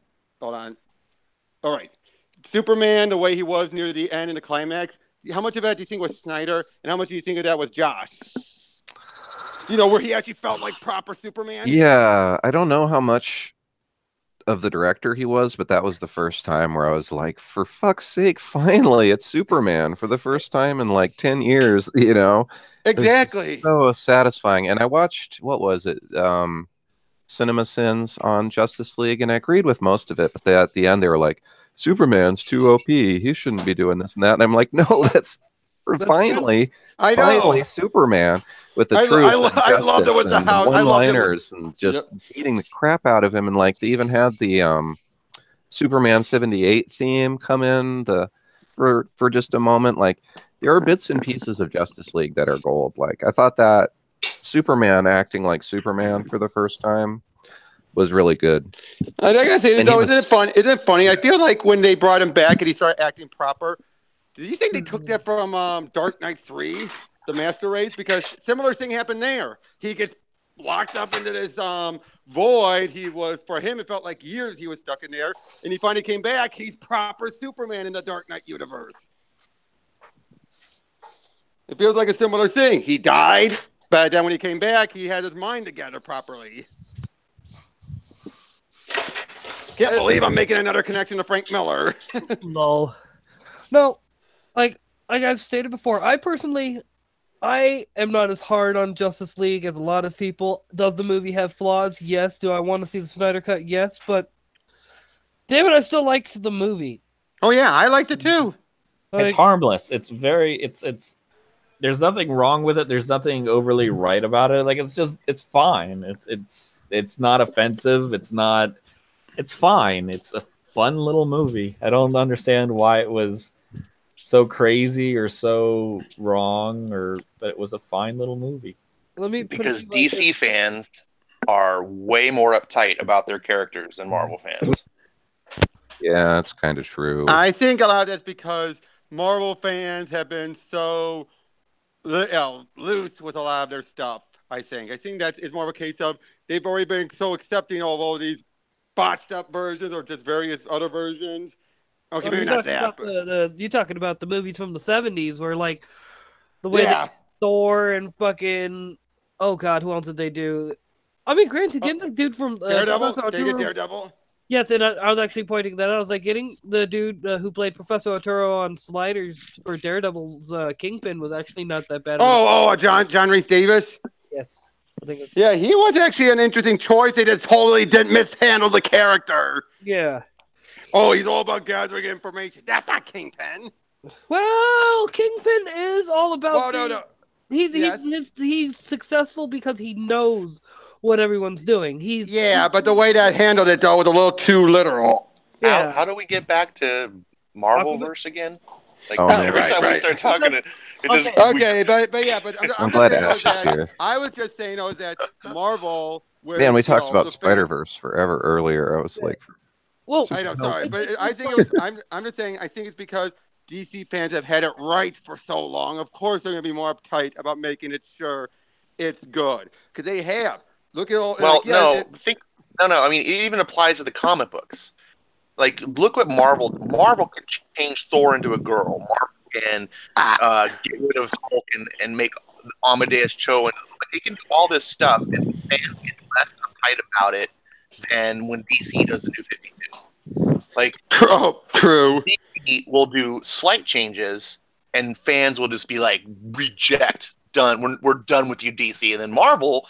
on, all right, Superman, the way he was near the end in the climax, how much of that do you think was Snyder, and how much do you think of that was Josh? You know, where he actually felt like proper Superman. Yeah, I don't know how much of the director he was, but that was the first time where I was like, for fuck's sake, finally, it's Superman for the first time in like 10 years, you know? It was just Exactly. so satisfying. And I watched, what was it? Cinema Sins on Justice League, and I agreed with most of it, but at the end they were like, Superman's too OP. He shouldn't be doing this and that. And I'm like, no, that's finally I know. finally Superman with the I truth loved and it justice with the and house. I loved it with- one-liners and just beating the crap out of him. And like they even had the Superman 78 theme come in for just a moment. Like there are bits and pieces of Justice League that are gold. Like I thought that Superman acting like Superman for the first time was really good. I gotta say, And though, he isn't it was- fun? Isn't it funny? I feel like when they brought him back and he started acting proper, do you think they took that from Dark Knight 3, the Master Race? Because similar thing happened there. He gets locked up into this void. For him, it felt like years he was stuck in there, and he finally came back. He's proper Superman in the Dark Knight universe. It feels like a similar thing. He died, but then when he came back, he had his mind together properly. Can't believe I'm making another connection to Frank Miller. No, like I've stated before, I am not as hard on Justice League as a lot of people. Does the movie have flaws? Yes. Do I want to see the Snyder Cut? Yes. But damn it, I still liked the movie. Oh yeah, I liked it too. It's Like, harmless. It's very. It's. There's nothing wrong with it. There's nothing overly right about it. Like it's fine. It's not offensive. It's not. It's fine. It's a fun little movie. I don't understand why it was so crazy or so wrong, but it was a fine little movie. let me put it Because like this. DC fans are way more uptight about their characters than Marvel fans. Yeah, that's kind of true. I think a lot of that's because Marvel fans have been so loose with a lot of their stuff. I think that is more of a case of they've already been so accepting of all these botched up versions or just various other versions. Okay, maybe not that. But You're talking about the movies from the 70s where like the way yeah, that Thor and fucking oh god, who else did they do? I mean, granted, getting the dude from Daredevil. Professor They get Arturo- Daredevil. Yes, and I was actually pointing that out. I was like, getting the dude who played Professor Arturo on Sliders for Daredevil's Kingpin was actually not that bad. John Rhys Davis. Yes, I think. Yeah, he was actually an interesting choice. They just totally didn't mishandle the character. Yeah. Oh, he's all about gathering information. That's not Kingpin. Well, Kingpin is all about. Well, no. He's successful because he knows what everyone's doing. Yeah, but the way that handled it though was a little too literal. Yeah. How do we get back to Marvelverse again? Like Oh, every right, time we right. start talking, it just Okay, but I'm glad just saying Ash is that- here. I was just saying though that Marvel. Man, we talked about the Spider-Verse forever earlier. I was like, Well, I know, sorry, but I think it was. I'm just saying. I think it's because DC fans have had it right for so long. Of course, they're going to be more uptight about making it sure it's good because they have. Look at all. well, like, yeah, no. I mean, it even applies to the comic books. Like, look what Marvel could change Thor into a girl. Marvel can get rid of Talkin and make Amadeus Cho, and like, they can do all this stuff, and fans get less uptight about it than when DC does the New 52. Like, True. DC will do slight changes, and fans will just be like, reject, done. We're done with you, DC. And then Marvel,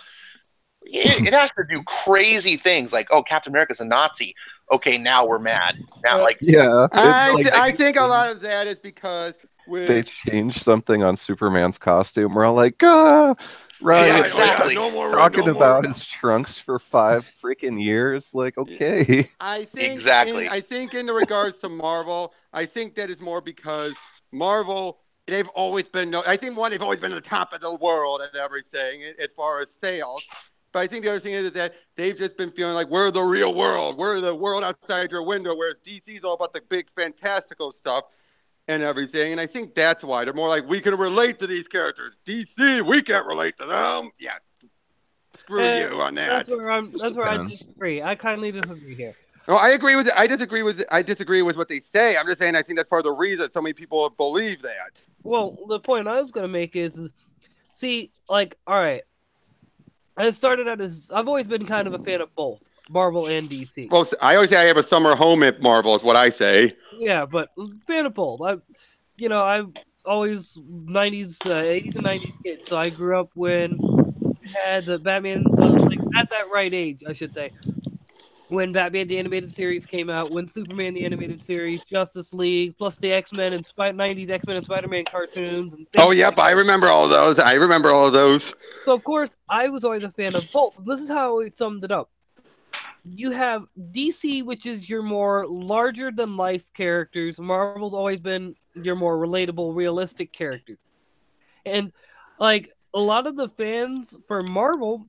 it has to do crazy things like, oh, Captain America's a Nazi. Okay, now we're mad. Now, like, Yeah, I think a lot of that is because they changed something on Superman's costume. We're all like, ah, right. Yeah, exactly. No more Talking about his trunks for 5 freaking years. Like, okay. I think Exactly. I think in regards to Marvel, I think that is more because Marvel, they've always been. I think they've always been at the top of the world and everything as far as sales. But I think the other thing is that they've just been feeling like we're the real world. We're the world outside your window, whereas DC's all about the big fantastical stuff and everything. And I think that's why they're more like, we can relate to these characters. DC, we can't relate to them. Yeah. Screw you on that. That's where I disagree. I kindly disagree here. No, I agree with it. I disagree with what they say. I'm just saying I think that's part of the reason so many people believe that. Well, the point I was going to make is, see, like, all right. I started out as I've always been kind of a fan of both Marvel and DC. Well, I always say I have a summer home at Marvel, is what I say. Yeah, but fan of both. I've always 90s, 80s and 90s kid, so I grew up when we had the Batman, like, at that right age, I should say. When Batman the Animated Series came out, when Superman the Animated Series, Justice League, plus the X-Men and 90s X-Men and Spider-Man cartoons. And oh, yep, I remember all those. So, of course, I was always a fan of both. This is how I always summed it up. You have DC, which is your more larger-than-life characters. Marvel's always been your more relatable, realistic characters. And, like, a lot of the fans for Marvel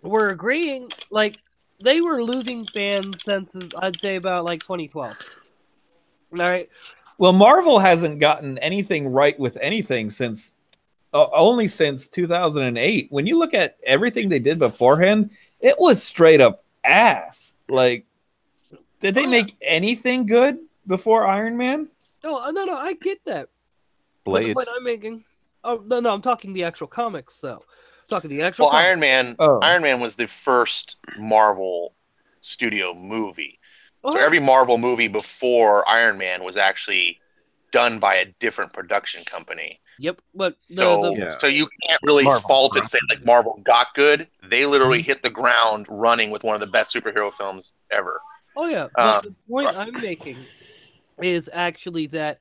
were agreeing, like, they were losing fan senses, I'd say, about, like, 2012. All right? Well, Marvel hasn't gotten anything right with anything since only since 2008. When you look at everything they did beforehand, it was straight up ass. Like, did they make anything good before Iron Man? No, I get that. Blade. But the point I'm making... Oh, no, I'm talking the actual comics, though. Talking the actual well, comics. Iron Man was the first Marvel studio movie. Oh, So every Marvel movie before Iron Man was actually done by a different production company. Yep, but So you can't really fault it and say like Marvel got good. They literally hit the ground running with one of the best superhero films ever. Oh yeah, but the point I'm making is actually that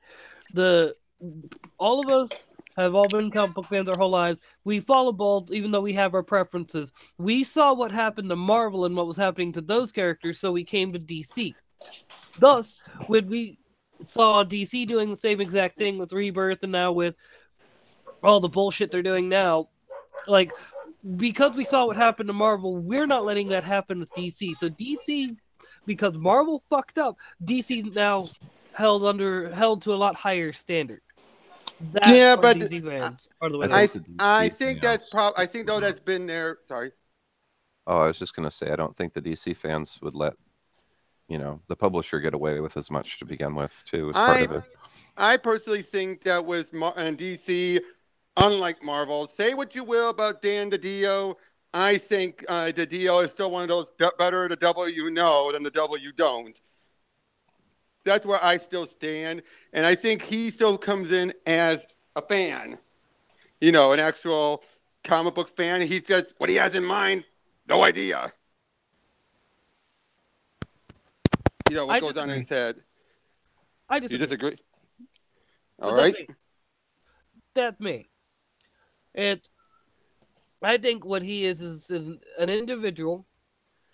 all of us have all been comic book fans our whole lives. We follow both, even though we have our preferences. We saw what happened to Marvel and what was happening to those characters, so we came to DC. Thus, when we saw DC doing the same exact thing with Rebirth and now with all the bullshit they're doing now, like, because we saw what happened to Marvel, we're not letting that happen with DC. So DC, because Marvel fucked up, DC now held to a lot higher standard. Yeah, but DC fans are the way I think though that's been there. Sorry. Oh, I was just gonna say I don't think the DC fans would let the publisher get away with as much to begin with too. As part of it. I personally think that with DC, unlike Marvel, say what you will about Dan DiDio, I think DiDio is still one of those better the devil you know than the devil you don't. That's where I still stand, and I think he still comes in as a fan, an actual comic book fan. He's just what he has in mind, no idea. What goes on in his head. I disagree. You disagree? All But right. That's me. And I think what he is an individual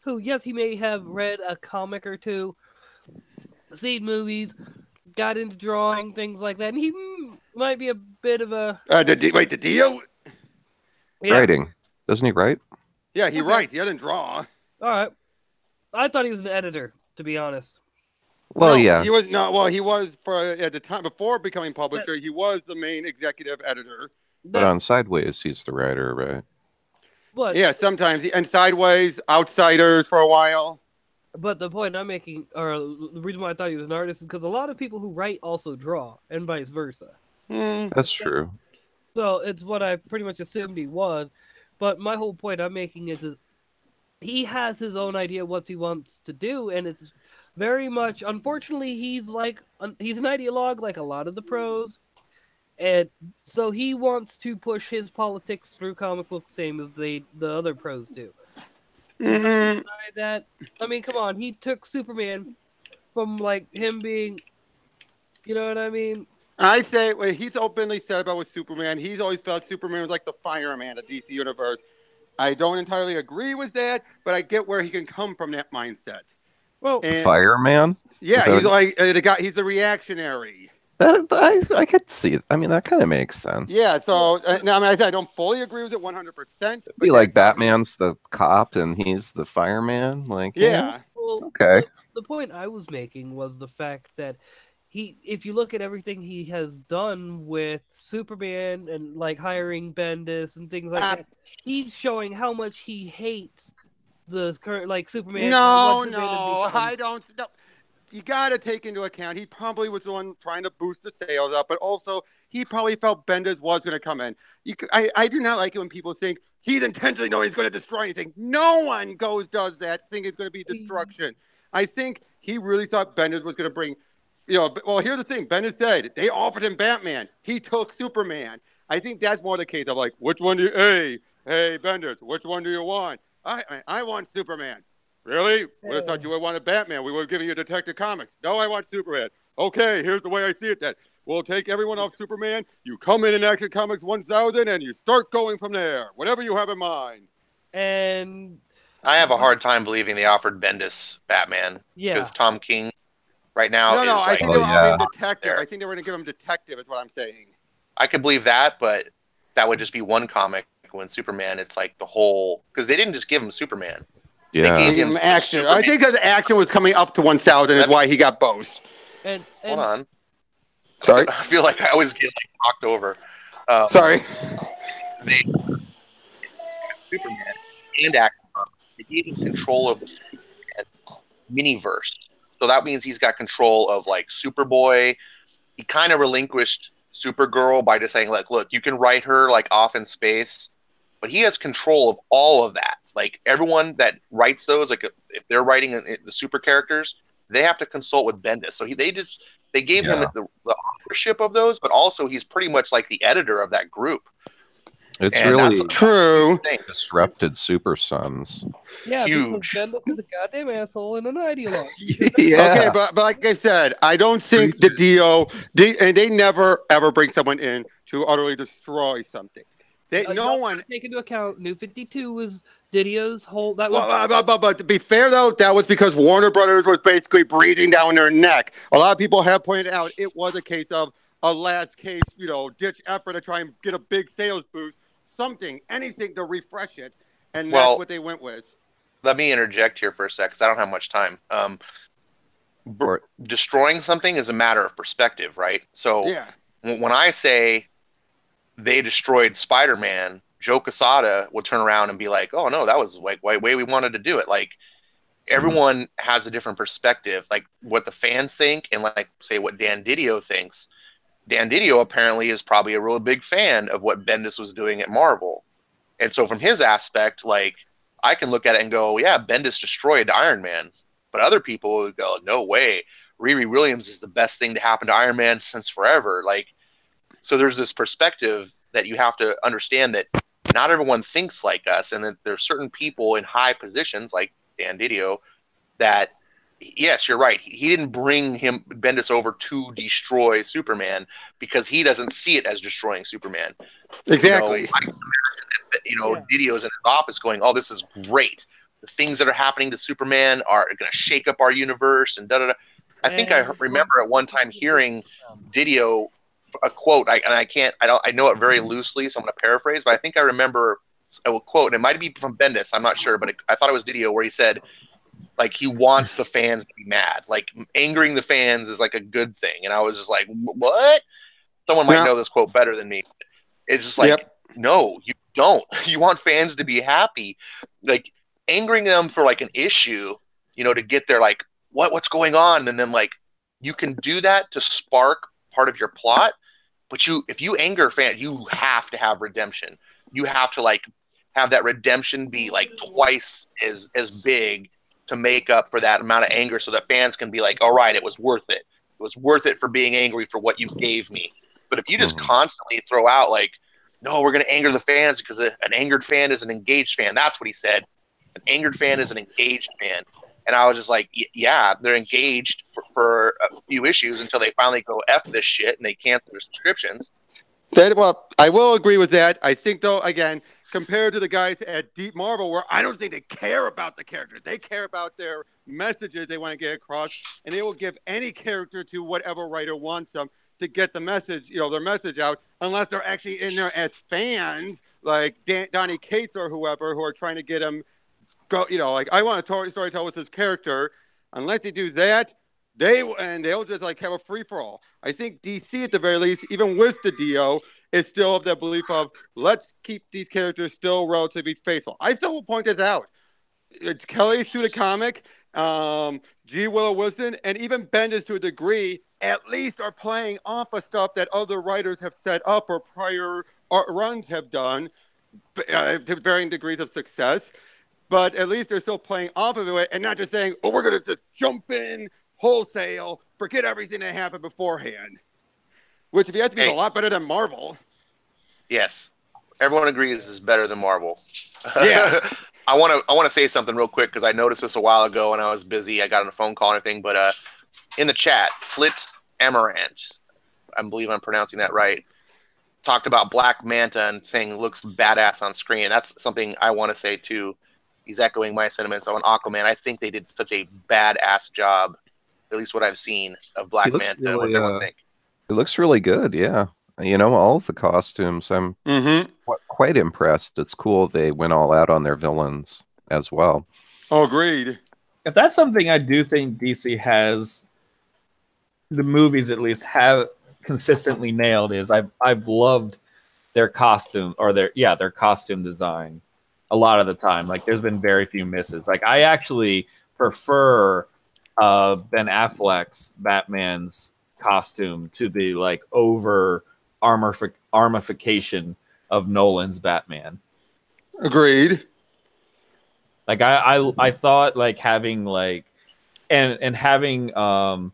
who, yes, he may have read a comic or two, seen movies, got into drawing, things like that. And he might be a bit of a... DiDio? Yeah. Writing. Doesn't he write? Yeah, he writes. He doesn't draw. All right. I thought he was an editor, to be honest. Well, yeah. He was not. Well, he was at the time before becoming publisher. He was the main executive editor. But on Sideways, he's the writer, right? But yeah, sometimes and Sideways, Outsiders for a while. But the point I'm making, or the reason why I thought he was an artist, is because a lot of people who write also draw, and vice versa. That's true. So it's what I pretty much assumed he was. But my whole point I'm making is he has his own idea of what he wants to do, and it's very much, unfortunately, he's an ideologue like a lot of the pros, and so he wants to push his politics through comic books, same as the other pros do. That, I mean, come on, he took Superman from like him being, you know what I mean? I say what he's openly said about with Superman. He's always felt Superman was like the fireman of DC Universe. I don't entirely agree with that, but I get where he can come from that mindset. Well, Fireman? Yeah, he's like the guy. He's the reactionary. I could see it. I mean, that kind of makes sense. Yeah. So now, I mean, I don't fully agree with it 100%. Be like Batman's the cop and he's the fireman. Like, yeah. Well, okay. The point I was making was the fact that if you look at everything he has done with Superman and like hiring Bendis and things like that, he's showing how much he hates the current like Superman. No, I don't. No. You got to take into account he probably was the one trying to boost the sales up, but also he probably felt Bendis was going to come in. I do not like it when people think he's intentionally knowing he's going to destroy anything. No one does that, think it's going to be destruction. I think he really thought Bendis was going to bring, well, here's the thing. Bendis said they offered him Batman. He took Superman. I think that's more the case of like, which one do you, hey, Bendis, which one do you want? I want Superman. Really? I thought you would want a Batman. We were giving you Detective Comics. No, I want Superman. Okay, here's the way I see it then. We'll take everyone off Superman. You come in Action Comics 1000 and you start going from there. Whatever you have in mind. And I have a hard time believing they offered Bendis Batman. Yeah. Because Tom King right now No, is I like... think they were offering Detective. I think they were going to give him Detective is what I'm saying. I could believe that, but that would just be one comic. When Superman, it's like the whole... Because they didn't just give him Superman. Yeah. They gave him Action. Superman. I think because Action was coming up to 1000 is why he got both. And hold on. Sorry? I feel like I always get like knocked over. Sorry. They Superman and Action. They gave him control of the Superman miniverse. So that means he's got control of like Superboy. He kind of relinquished Supergirl by just saying, like, look, you can write her like off in space, but he has control of all of that. Like everyone that writes those, like if they're writing the super characters, they have to consult with Bendis. So they gave him the authorship of those, but also he's pretty much like the editor of that group. It's And really that's true. Disrupted Super Sons. yeah, Huge. because Bendis is a goddamn asshole and an ideologue. Yeah. Okay, but like I said, I don't think the DO, and they never ever bring someone in to utterly destroy something. No one take into account New 52 was Didio's whole. That was but to be fair though, that was because Warner Brothers was basically breathing down their neck. A lot of people have pointed out it was a case of a last case, ditch effort to try and get a big sales boost, anything to refresh it, and that's what they went with. Let me interject here for a sec, because I don't have much time. Destroying something is a matter of perspective, right? So when I say they destroyed Spider-Man, Joe Quesada would turn around and be like, oh no, that was like the way we wanted to do it. Like everyone has a different perspective, like what the fans think and like say what Dan Didio thinks. Dan Didio apparently is probably a really big fan of what Bendis was doing at Marvel. And so from his aspect, like I can look at it and go, yeah, Bendis destroyed Iron Man. But other people would go, no way. Riri Williams is the best thing to happen to Iron Man since forever. Like, so there's this perspective that you have to understand that not everyone thinks like us, and that there's certain people in high positions like Dan Didio that, yes, you're right. He didn't bring Bendis over to destroy Superman because he doesn't see it as destroying Superman. Exactly. I can imagine that, Didio's in his office going, oh, this is great. The things that are happening to Superman are going to shake up our universe and da-da-da. I think I remember at one time hearing Didio a quote, I know it very loosely, so I'm going to paraphrase, but I think I remember a quote, and it might be from Bendis, I'm not sure, but I thought it was Didio, where he said, like, he wants the fans to be mad. Like, angering the fans is like a good thing. And I was just like, what? Someone might know this quote better than me. It's just like, no, you don't. You want fans to be happy. Like, angering them for like an issue to get their like what's going on, and then like you can do that to spark part of your plot. But if you anger a fan, you have to have redemption. You have to like have that redemption be like twice as big to make up for that amount of anger, so that fans can be like, all right, it was worth it. It was worth it for being angry for what you gave me. But if you just constantly throw out like, no, we're going to anger the fans because an angered fan is an engaged fan. That's what he said. An angered fan is an engaged fan. And I was just like, yeah, they're engaged for a few issues until they finally go F this shit and they cancel their subscriptions. Well, I will agree with that. I think, though, again, compared to the guys at Deep Marvel, where I don't think they care about the characters. They care about their messages they want to get across, and they will give any character to whatever writer wants them to get the message, their message out, unless they're actually in there as fans, like Donny Cates or whoever, who are trying to get them go, like, I want a story tell with this character. Unless they do that, they'll just like have a free for all. I think DC at the very least, even with the DO, is still of that belief of let's keep these characters still relatively faithful. I still will point this out. It's Kelly through the comic, G. Willow Wilson, and even Bendis to a degree, at least are playing off of stuff that other writers have set up or prior runs have done to varying degrees of success. But at least they're still playing off of it and not just saying, oh, we're going to just jump in wholesale, forget everything that happened beforehand. Which, if you have to be, is a lot better than Marvel. Yes. Everyone agrees is better than Marvel. Yeah. I want to say something real quick because I noticed this a while ago and I was busy. I got on a phone call and everything. But in the chat, Flit Amarant, I believe I'm pronouncing that right, talked about Black Manta and saying it looks badass on screen. And that's something I want to say too. He's echoing my sentiments on Aquaman. I think they did such a badass job, at least what I've seen, of Black Manta. Really, what everyone think. It looks really good, yeah. All of the costumes, I'm quite impressed. It's cool they went all out on their villains as well. Oh, agreed. If that's something I do think DC has, the movies at least have consistently nailed, is I've loved their costume or their costume design a lot of the time. Like there's been very few misses. Like I actually prefer Ben Affleck's Batman's costume to the like over armorification of Nolan's Batman. Agreed. Like I thought like having like and having the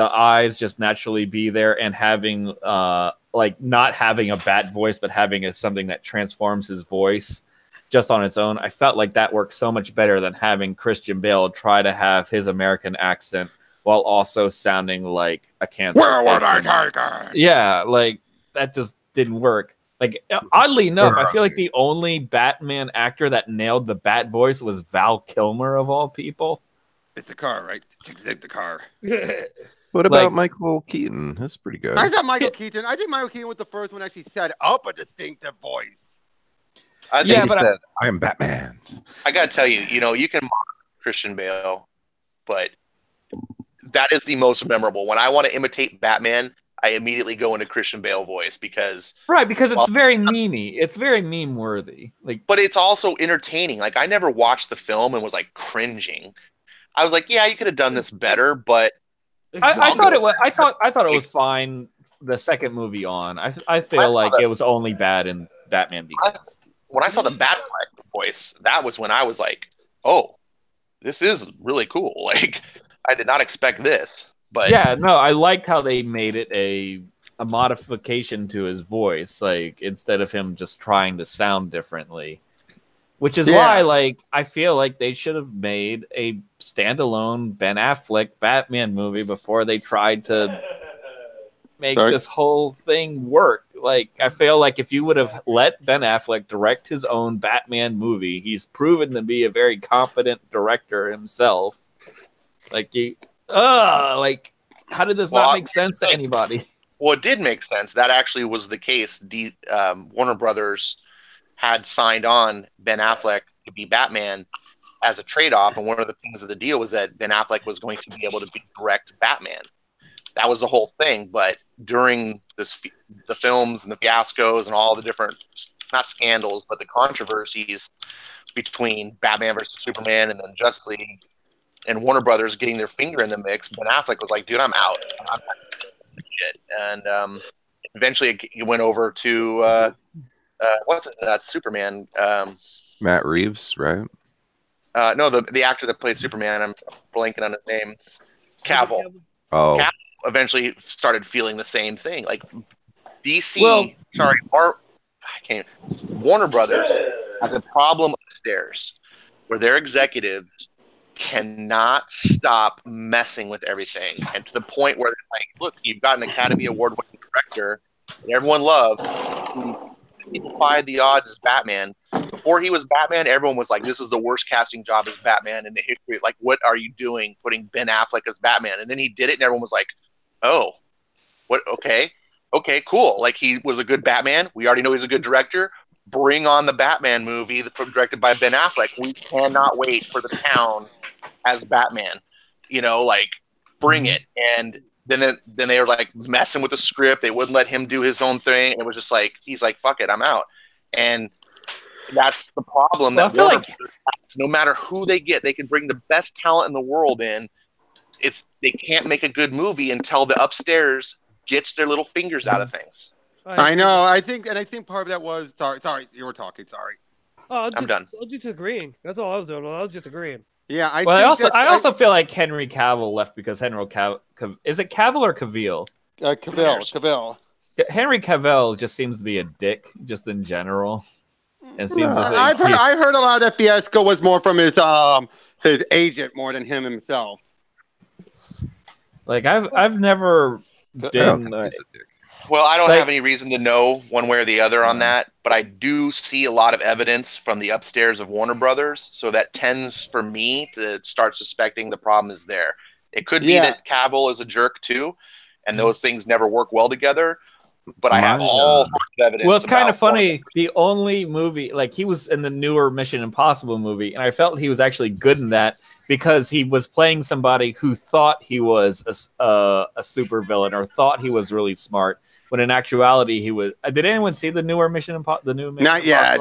eyes just naturally be there and having like not having a bat voice but having something that transforms his voice just on its own. I felt like that worked so much better than having Christian Bale try to have his American accent while also sounding like a cancer patient. Where would I take it? Yeah, like that just didn't work. Like oddly enough, I feel like the only Batman actor that nailed the Bat voice was Val Kilmer of all people. It's the car, right? Take the car. What about Michael Keaton? That's pretty good. I thought Michael Keaton. I think Michael Keaton was the first one that actually set up a distinctive voice. I think he said, I am Batman. I got to tell you, you can mock Christian Bale, but that is the most memorable. When I want to imitate Batman, I immediately go into Christian Bale voice because it's very memey. It's very meme worthy. But it's also entertaining. Like I never watched the film and was like cringing. I was like, yeah, you could have done this better, but I thought it was. I thought it was fine. The second movie on, I feel like it was only bad in Batman Begins. When I saw the Batfleck voice, that was when I was like, oh, this is really cool. Like, I did not expect this. But yeah, no, I liked how they made it a modification to his voice, like instead of him just trying to sound differently. Which is why, like, I feel like they should have made a standalone Ben Affleck Batman movie before they tried to make this whole thing work. Like, I feel like if you would have let Ben Affleck direct his own Batman movie, he's proven to be a very competent director himself. Like, like, how did this not make sense to anybody? Well, it did make sense. That actually was the case. Warner Brothers had signed on Ben Affleck to be Batman as a trade-off, and one of the things of the deal was that Ben Affleck was going to be able to direct Batman. That was the whole thing, but during the films and the fiascos and all the different, not scandals, but the controversies between Batman versus Superman and then Justice League, and Warner Brothers getting their finger in the mix, Ben Affleck was like, "Dude, I'm out. I'm not doing shit." And eventually, it went over to what's it? Superman. Matt Reeves, right? No, the actor that plays Superman. I'm blanking on his name. Cavill. Oh, Cavill eventually started feeling the same thing. Like DC, Well- Warner Brothers has a problem upstairs where their executives cannot stop messing with everything, and to the point where they're like, look, you've got an Academy Award winning director that everyone loved, who defied the odds as Batman. Before he was Batman, everyone was like, this is the worst casting job as Batman in the history. Like, what are you doing putting Ben Affleck as Batman? And then he did it, and everyone was like, oh, what? Okay, cool. Like, he was a good Batman. We already know he's a good director. Bring on the Batman movie directed by Ben Affleck. We cannot wait for the Town as Batman. Like, bring it. And then they were like messing with the script. They wouldn't let him do his own thing. It was just like, he's like, fuck it, I'm out. And that's the problem. Well, that Warner Brothers has. No matter who they get, they can bring the best talent in the world in. They can't make a good movie until the upstairs gets their little fingers out of things. I know. I think part of that was sorry. You were talking. Sorry. Oh, I'm done. I was just agreeing. That's all I was doing. I was just agreeing. Yeah. I also feel like Henry Cavill left because Henry Cavill is it Cavill or Cavill? Cavill. Henry Cavill just seems to be a dick, just in general. And seems I've heard a lot of that fiasco was more from his agent more than him himself. Like I've never been. Well, I don't have any reason to know one way or the other on that, but I do see a lot of evidence from the upstairs of Warner Brothers, so that tends for me to start suspecting the problem is there. It could be that Cavill is a jerk too, and those things never work well together. But I have all sorts of evidence. Well, it's kind of funny. The only movie, like, he was in the newer Mission Impossible movie, and I felt he was actually good in that because he was playing somebody who thought he was a super villain or thought he was really smart, when in actuality he was. Did anyone see the newer Mission Impossible? Not yet.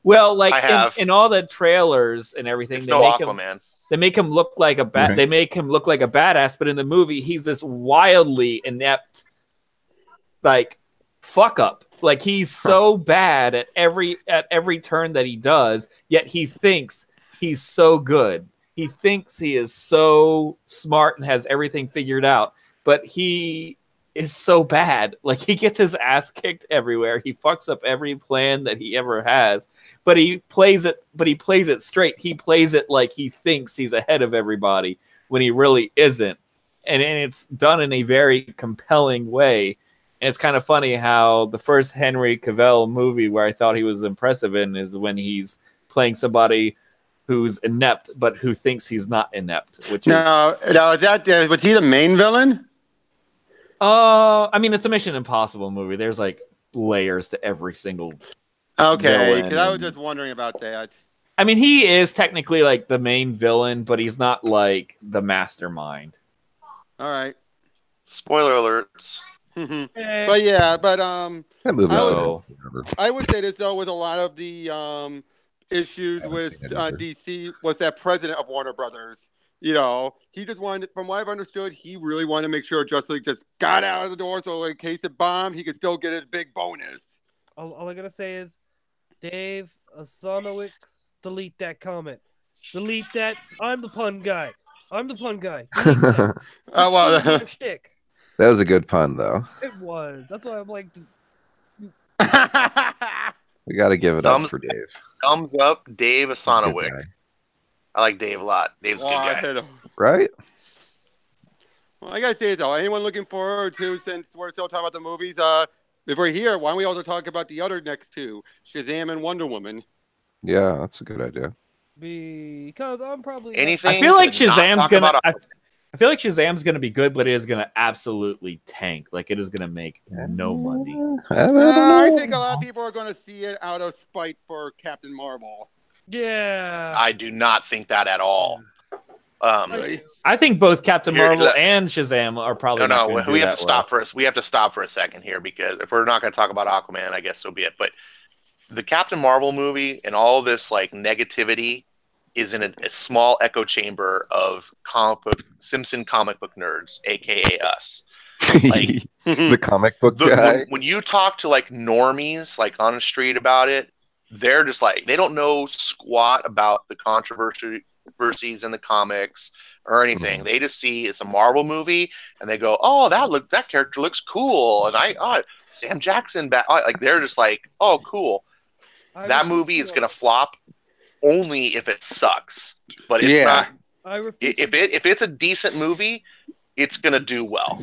Well, like in all the trailers and everything, they make him look like a bat. They make him look like a badass, but in the movie, he's this wildly inept, like, fuck up. Like, he's so bad at every turn that he does, yet he thinks he's so good. He thinks he is so smart and has everything figured out, but he is so bad. Like, he gets his ass kicked everywhere. He fucks up every plan that he ever has, but he plays it straight. He plays it like he thinks he's ahead of everybody when he really isn't. And it's done in a very compelling way. And it's kind of funny how the first Henry Cavill movie where I thought he was impressive in is when he's playing somebody who's inept, but who thinks he's not inept. Was he the main villain? I mean, it's a Mission Impossible movie. There's like layers to every single. Okay, because I was just wondering about that. I mean, he is technically like the main villain, but he's not like the mastermind. All right. Spoiler alerts. That movie. I would say this though, with a lot of the issues with DC, was that president of Warner Brothers. He just wanted, from what I've understood, he really wanted to make sure Justice League just got out of the door, so in case it bombed, he could still get his big bonus. All I gotta say is, Dave Asonowicz, delete that comment. Delete that. I'm the pun guy. Delete that. Shtick. That was a good pun, though. It was. That's why I'm like. We got to give it up for Dave. Thumbs up, Dave Asonowicz. I like Dave a lot. Dave's a good guy. Right? Well, I got to say, though, anyone looking forward to, since we're still talking about the movies, if we're here, why don't we also talk about the other next two, Shazam and Wonder Woman? Yeah, that's a good idea. Because I'm probably... Anything I feel like Shazam's going to... I feel like Shazam's going to be good, but it is going to absolutely tank. Like, it is going to make no money. I think a lot of people are going to see it out of spite for Captain Marvel. Yeah. I do not think that at all. I think both Captain Marvel and Shazam are probably we have to stop for us. We have to stop for a second here, because if we're not going to talk about Aquaman, I guess so be it. But the Captain Marvel movie and all this like negativity is in a small echo chamber of Simpson comic book nerds, aka us. Like The comic book guy. when you talk to like normies, like on the street about it, they're just like, they don't know squat about the controversies in the comics or anything. They just see it's a Marvel movie and they go, "Oh, that character looks cool," and Sam Jackson back. Like they're just like, "Oh, cool." That movie is gonna flop only if it sucks, but it's not. If it's a decent movie, it's gonna do well.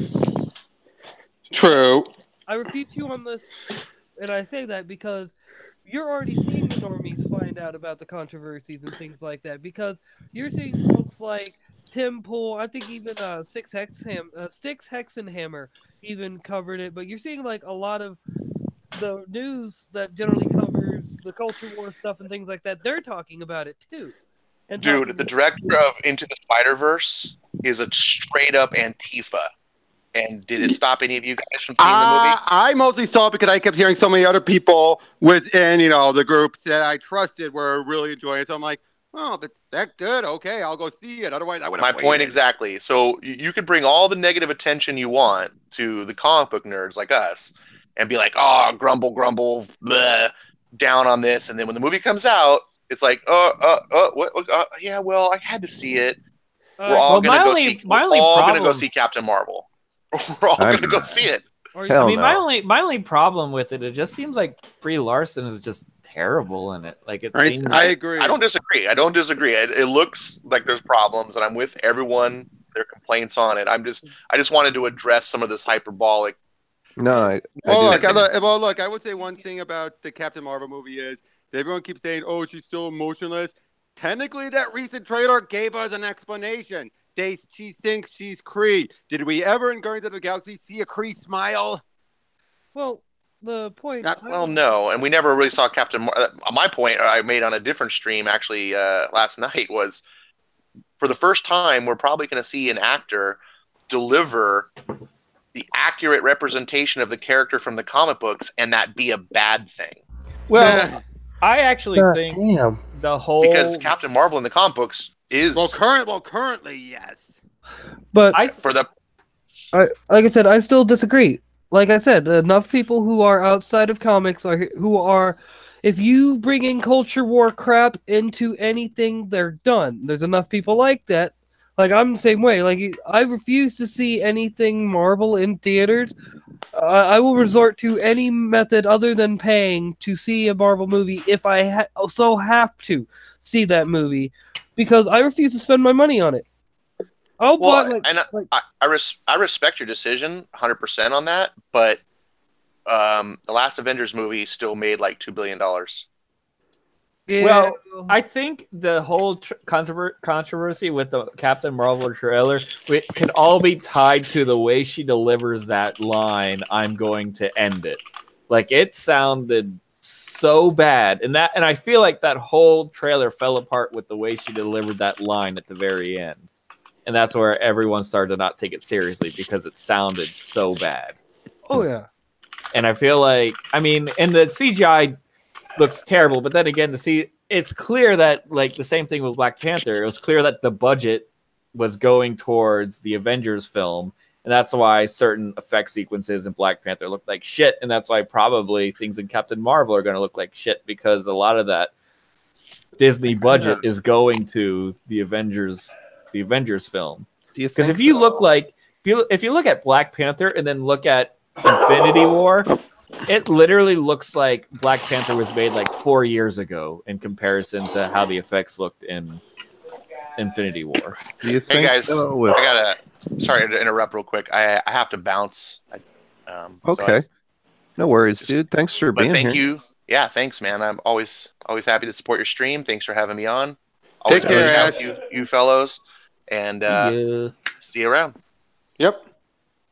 True. I refute you on this, and I say that because you're already seeing the normies find out about the controversies and things like that. Because you're seeing folks like Tim Pool, I think even Six Hexenhammer even covered it. But you're seeing like a lot of the news that generally covers the culture war stuff and things like that. They're talking about it too. And dude, the director of Into the Spider-Verse is a straight up Antifa. And did it stop any of you guys from seeing the movie? I mostly saw it because I kept hearing so many other people within, the groups that I trusted were really enjoying it. So I'm like, oh, if it's that good, okay, I'll go see it. Otherwise, I would have. My point exactly. So you could bring all the negative attention you want to the comic book nerds like us, and be like, oh, grumble, bleh, down on this, and then when the movie comes out, it's like, yeah, well, I had to see it. We're all gonna go see Captain Marvel. We're all going to go see it. I mean, my only problem with it just seems like Brie Larson is just terrible in it. Like seems. I agree. I don't disagree. It looks like there's problems, and I'm with everyone. Their complaints on it. I just wanted to address some of this hyperbolic. No, look. I would say one thing about the Captain Marvel movie is that everyone keeps saying, "Oh, she's still emotionless." Technically, that recent trailer gave us an explanation. She thinks she's Kree. Did we ever in Guardians of the Galaxy see a Kree smile? Well, the point. No, and we never really saw Captain. My point I made on a different stream actually last night was, for the first time, we're probably going to see an actor deliver the accurate representation of the character from the comic books, and that be a bad thing. Well, I actually think the whole because Captain Marvel in the comic books is currently yes, but like I said, I still disagree. Like I said, enough people who are outside of comics if you bring in culture war crap into anything, they're done. There's enough people like that. Like I'm the same way. Like I refuse to see anything Marvel in theaters. I will resort to any method other than paying to see a Marvel movie if I so have to see that movie, because I refuse to spend my money on it. I respect your decision 100% on that, but the last Avengers movie still made like $2 billion. Yeah. Well, I think the whole controversy with the Captain Marvel trailer can all be tied to the way she delivers that line, "I'm going to end it." Like, it sounded so bad. And I feel like that whole trailer fell apart with the way she delivered that line at the very end. And that's where everyone started to not take it seriously because it sounded so bad. Oh, yeah. And I feel like, and the CGI looks terrible, but then again, it's clear that, like, the same thing with Black Panther. It was clear that the budget was going towards the Avengers film, and that's why certain effect sequences in Black Panther look like shit, and that's why probably things in Captain Marvel are going to look like shit, because a lot of that Disney budget is going to the Avengers film. Because if you look at Black Panther and then look at Infinity War, it literally looks like Black Panther was made like 4 years ago in comparison to how the effects looked in Infinity War. Do you think? Hey guys, sorry to interrupt real quick. I have to bounce. Okay. No worries, dude. Thanks for being here. Thank you. Yeah, thanks, man. I'm always happy to support your stream. Thanks for having me on. Always Take care, Ash. you fellows, and see you around. Yep.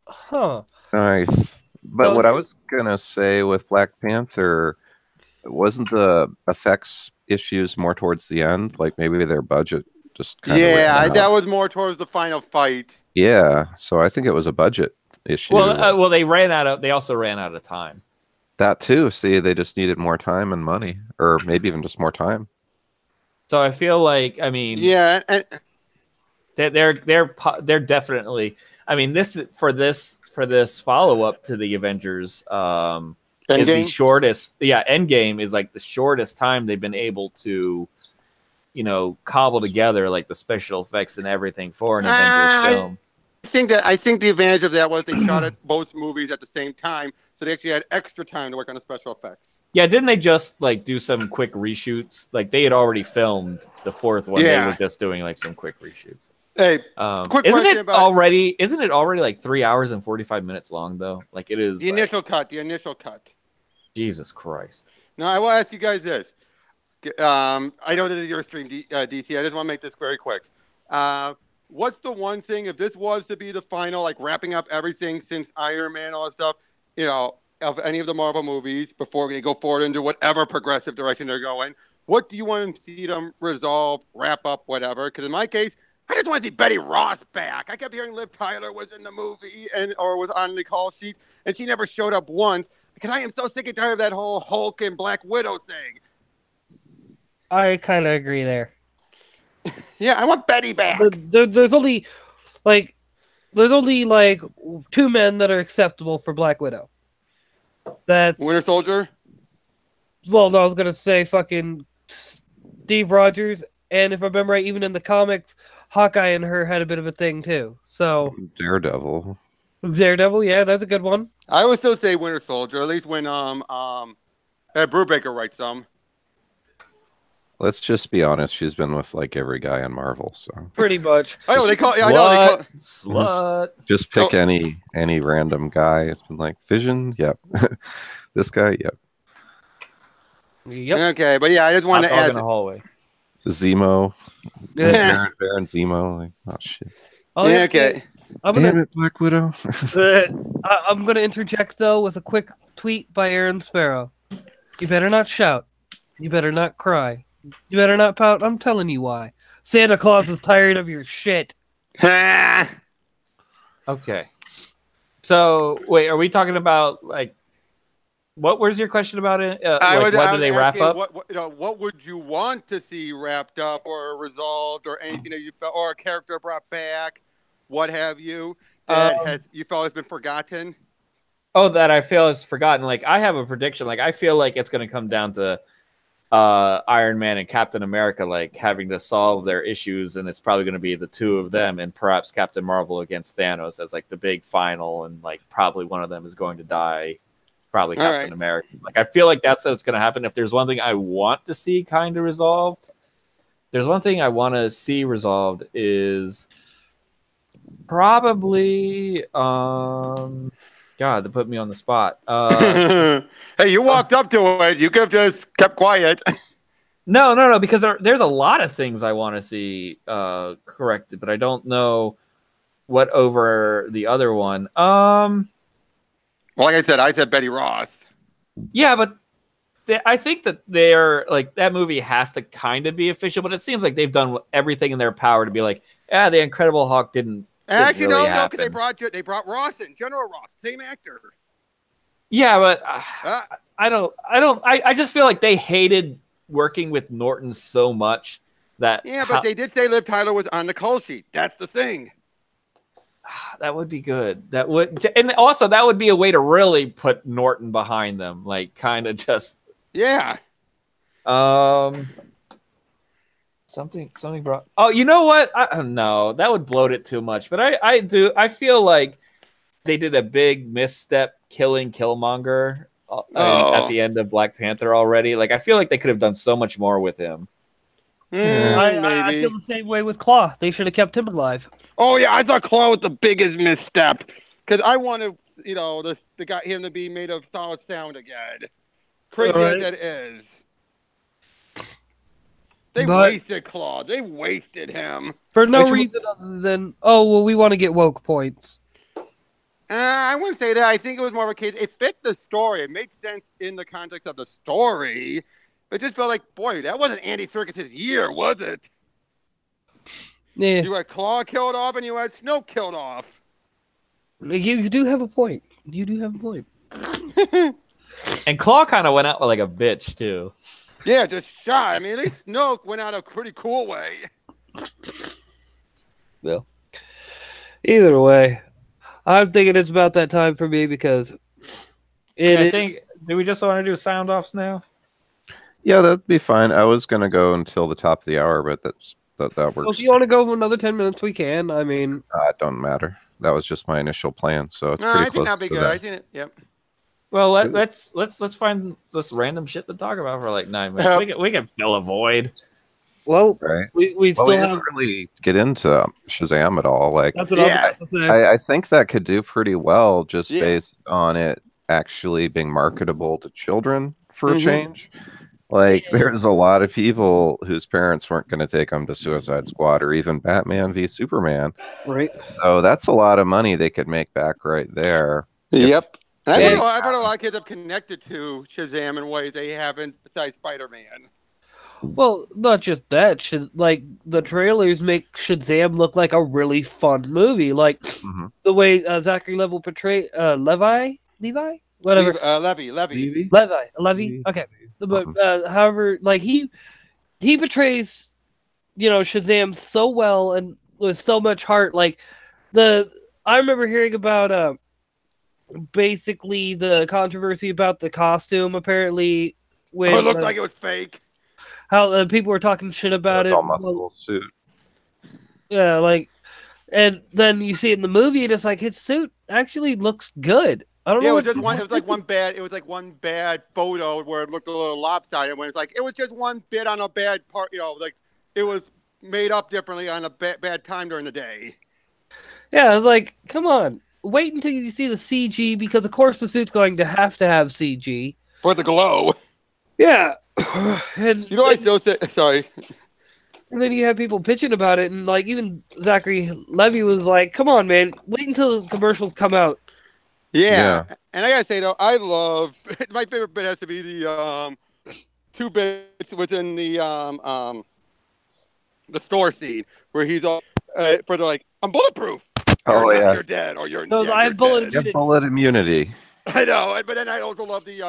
Huh. Nice. But what I was gonna say with Black Panther, wasn't the effects issues more towards the end? Like maybe their budget just kind of that was more towards the final fight. Yeah, so I think it was a budget issue. Well, they also ran out of time. That too. See, they just needed more time and money, or maybe even just more time. So I feel like, I mean, Yeah, and they're definitely. I mean, this follow up to the Avengers is the Endgame? shortest. Yeah, Endgame is like the shortest time they've been able to, cobble together like the special effects and everything for an Avengers film. I think the advantage of that was they shot at both movies at the same time, so they actually had extra time to work on the special effects. Yeah, didn't they just like do some quick reshoots? Like they had already filmed the fourth one. Yeah. They were just doing like some quick reshoots. Hey, quick question about Isn't it already like 3 hours and 45 minutes long though? Like it is the initial cut. The initial cut. Jesus Christ. Now I will ask you guys this. I know this is your stream, DC. I just want to make this very quick. What's the one thing, if this was to be the final, like wrapping up everything since Iron Man, all that stuff, of any of the Marvel movies before they go forward into whatever progressive direction they're going, what do you want to see them resolve, wrap up, whatever? Because in my case, I just want to see Betty Ross back. I kept hearing Liv Tyler was in the movie or was on the call sheet, and she never showed up once because I am so sick and tired of that whole Hulk and Black Widow thing. I kind of agree there. Yeah, I want Betty back. There's only like two men that are acceptable for Black Widow. That's Winter Soldier? Well, no, I was gonna say fucking Steve Rogers, and if I remember right, even in the comics, Hawkeye and her had a bit of a thing too. So Daredevil, yeah, that's a good one. I would still say Winter Soldier, at least when Ed Brubaker writes some. let's just be honest. She's been with like every guy on Marvel, so Pretty much. Oh, they call. Yeah, I know. They call. Slut. just pick any random guy. It's been like Vision, yep. This guy, yep. Yep. Okay, but yeah, I just want to add. in the hallway. Zemo, Yeah. Baron Zemo, like oh shit. Oh, Yeah, okay. I'm Damn gonna it, Black Widow. I'm gonna interject though with a quick tweet by Aaron Sparrow. You better not shout. You better not cry. You better not pout. I'm telling you why. Santa Claus is tired of your shit. Okay. So wait, are we talking about like what? Where's your question about it? When do they wrap up? What would you want to see wrapped up or resolved or anything that you felt, or a character brought back, what have you, that you felt has been forgotten? Oh, that I feel is forgotten. Like I have a prediction. Like I feel like it's going to come down to Iron Man and Captain America like having to solve their issues, and it's probably going to be the two of them and perhaps Captain Marvel against Thanos as like the big final, and like probably one of them is going to die. Probably Captain America. Like I feel like that's what's going to happen. If there's one thing I want to see kind of resolved, there's one thing I want to see resolved is probably God, they put me on the spot. Hey, you walked up to it. You could have just kept quiet. No, because there's a lot of things I want to see corrected, but I don't know what over the other one. Well, like I said Betty Ross. Yeah, but I think that they're like that movie has to kind of be official, but it seems like they've done everything in their power to be like, the Incredible Hulk didn't. Actually, really no, because they brought Ross in, General Ross, same actor. Yeah, but I just feel like they hated working with Norton so much that. Yeah, but they did say Liv Tyler was on the call sheet. That's the thing. That would be good. That would, and also that would be a way to really put Norton behind them, like kind of just. Yeah. Something brought. Oh, you know what? I don't know. That would bloat it too much. But I feel like they did a big misstep killing Killmonger at the end of Black Panther already. Like I feel like they could have done so much more with him. I feel the same way with Claw. They should have kept him alive. Oh yeah, I thought Claw was the biggest misstep because I wanted, the guy him to be made of solid sound again. Crazy as that is. They wasted Claw. They wasted him for no reason other than we want to get woke points. I wouldn't say that. I think it was more of a case. It fit the story. It made sense in the context of the story. It just felt like, boy, that wasn't Andy Serkis' year, was it? Yeah. You had Claw killed off and you had Snoke killed off. You do have a point. You do have a point. And Claw kind of went out like a bitch too. Yeah, just shot. I mean, at least Snoke went out a pretty cool way. Well, either way, I'm thinking it's about that time for me because I think. Do we just want to do sound offs now? Yeah, that'd be fine. I was gonna go until the top of the hour, but that Well, works. if you want to go for another 10 minutes, we can. I mean, It don't matter. That was just my initial plan, so it's No, pretty I close. think that'd be to good. that. I think, yep. Well, let's find this random shit to talk about for like 9 minutes. We can fill a void. well, Right. we Well, still we have. didn't really get into Shazam at all. Like, That's what Yeah. I was about to say. I think that could do pretty well just Yeah. based on it actually being marketable to children for a Mhm. change. Like, there's a lot of people whose parents weren't going to take them to Suicide Squad or even Batman v Superman. Right. So that's a lot of money they could make back right there. Yep. And they- I've heard a lot of kids have connected to Shazam in ways they haven't besides Spider-Man. Well, not just that. Like the trailers make Shazam look like a really fun movie. Like Mhm. the way Zachary Levi portray Levi, whatever. Levy. Levy. Okay, but however, like he portrays, Shazam so well and with so much heart. Like I remember hearing about basically the controversy about the costume. Apparently, when It looked like it was fake. how people were talking shit about It was it. all muscle suit. Yeah, like, and then you see it in the movie, and it's like his suit actually looks good. I don't Yeah, know. it was just one. It was like one bad photo where it looked a little lopsided. When it's like it was just one bit on a bad part. Like it was made up differently on a bad time during the day. Yeah, it's like, come on, wait until you see the CG because of course the suit's going to have CG For the glow. Yeah, and I still say sorry. And then you have people pitching about it, and like even Zachary Levi was like, "Come on, man, wait until the commercials come out." Yeah. And I gotta say though, I love my favorite bit has to be the 2 bits within the store scene where he's all for the like, I'm bulletproof. Oh, You're yeah. you're dead, or you're. No, yeah, I you're have bullet dead. You have bullet immunity. I know, but then I also love the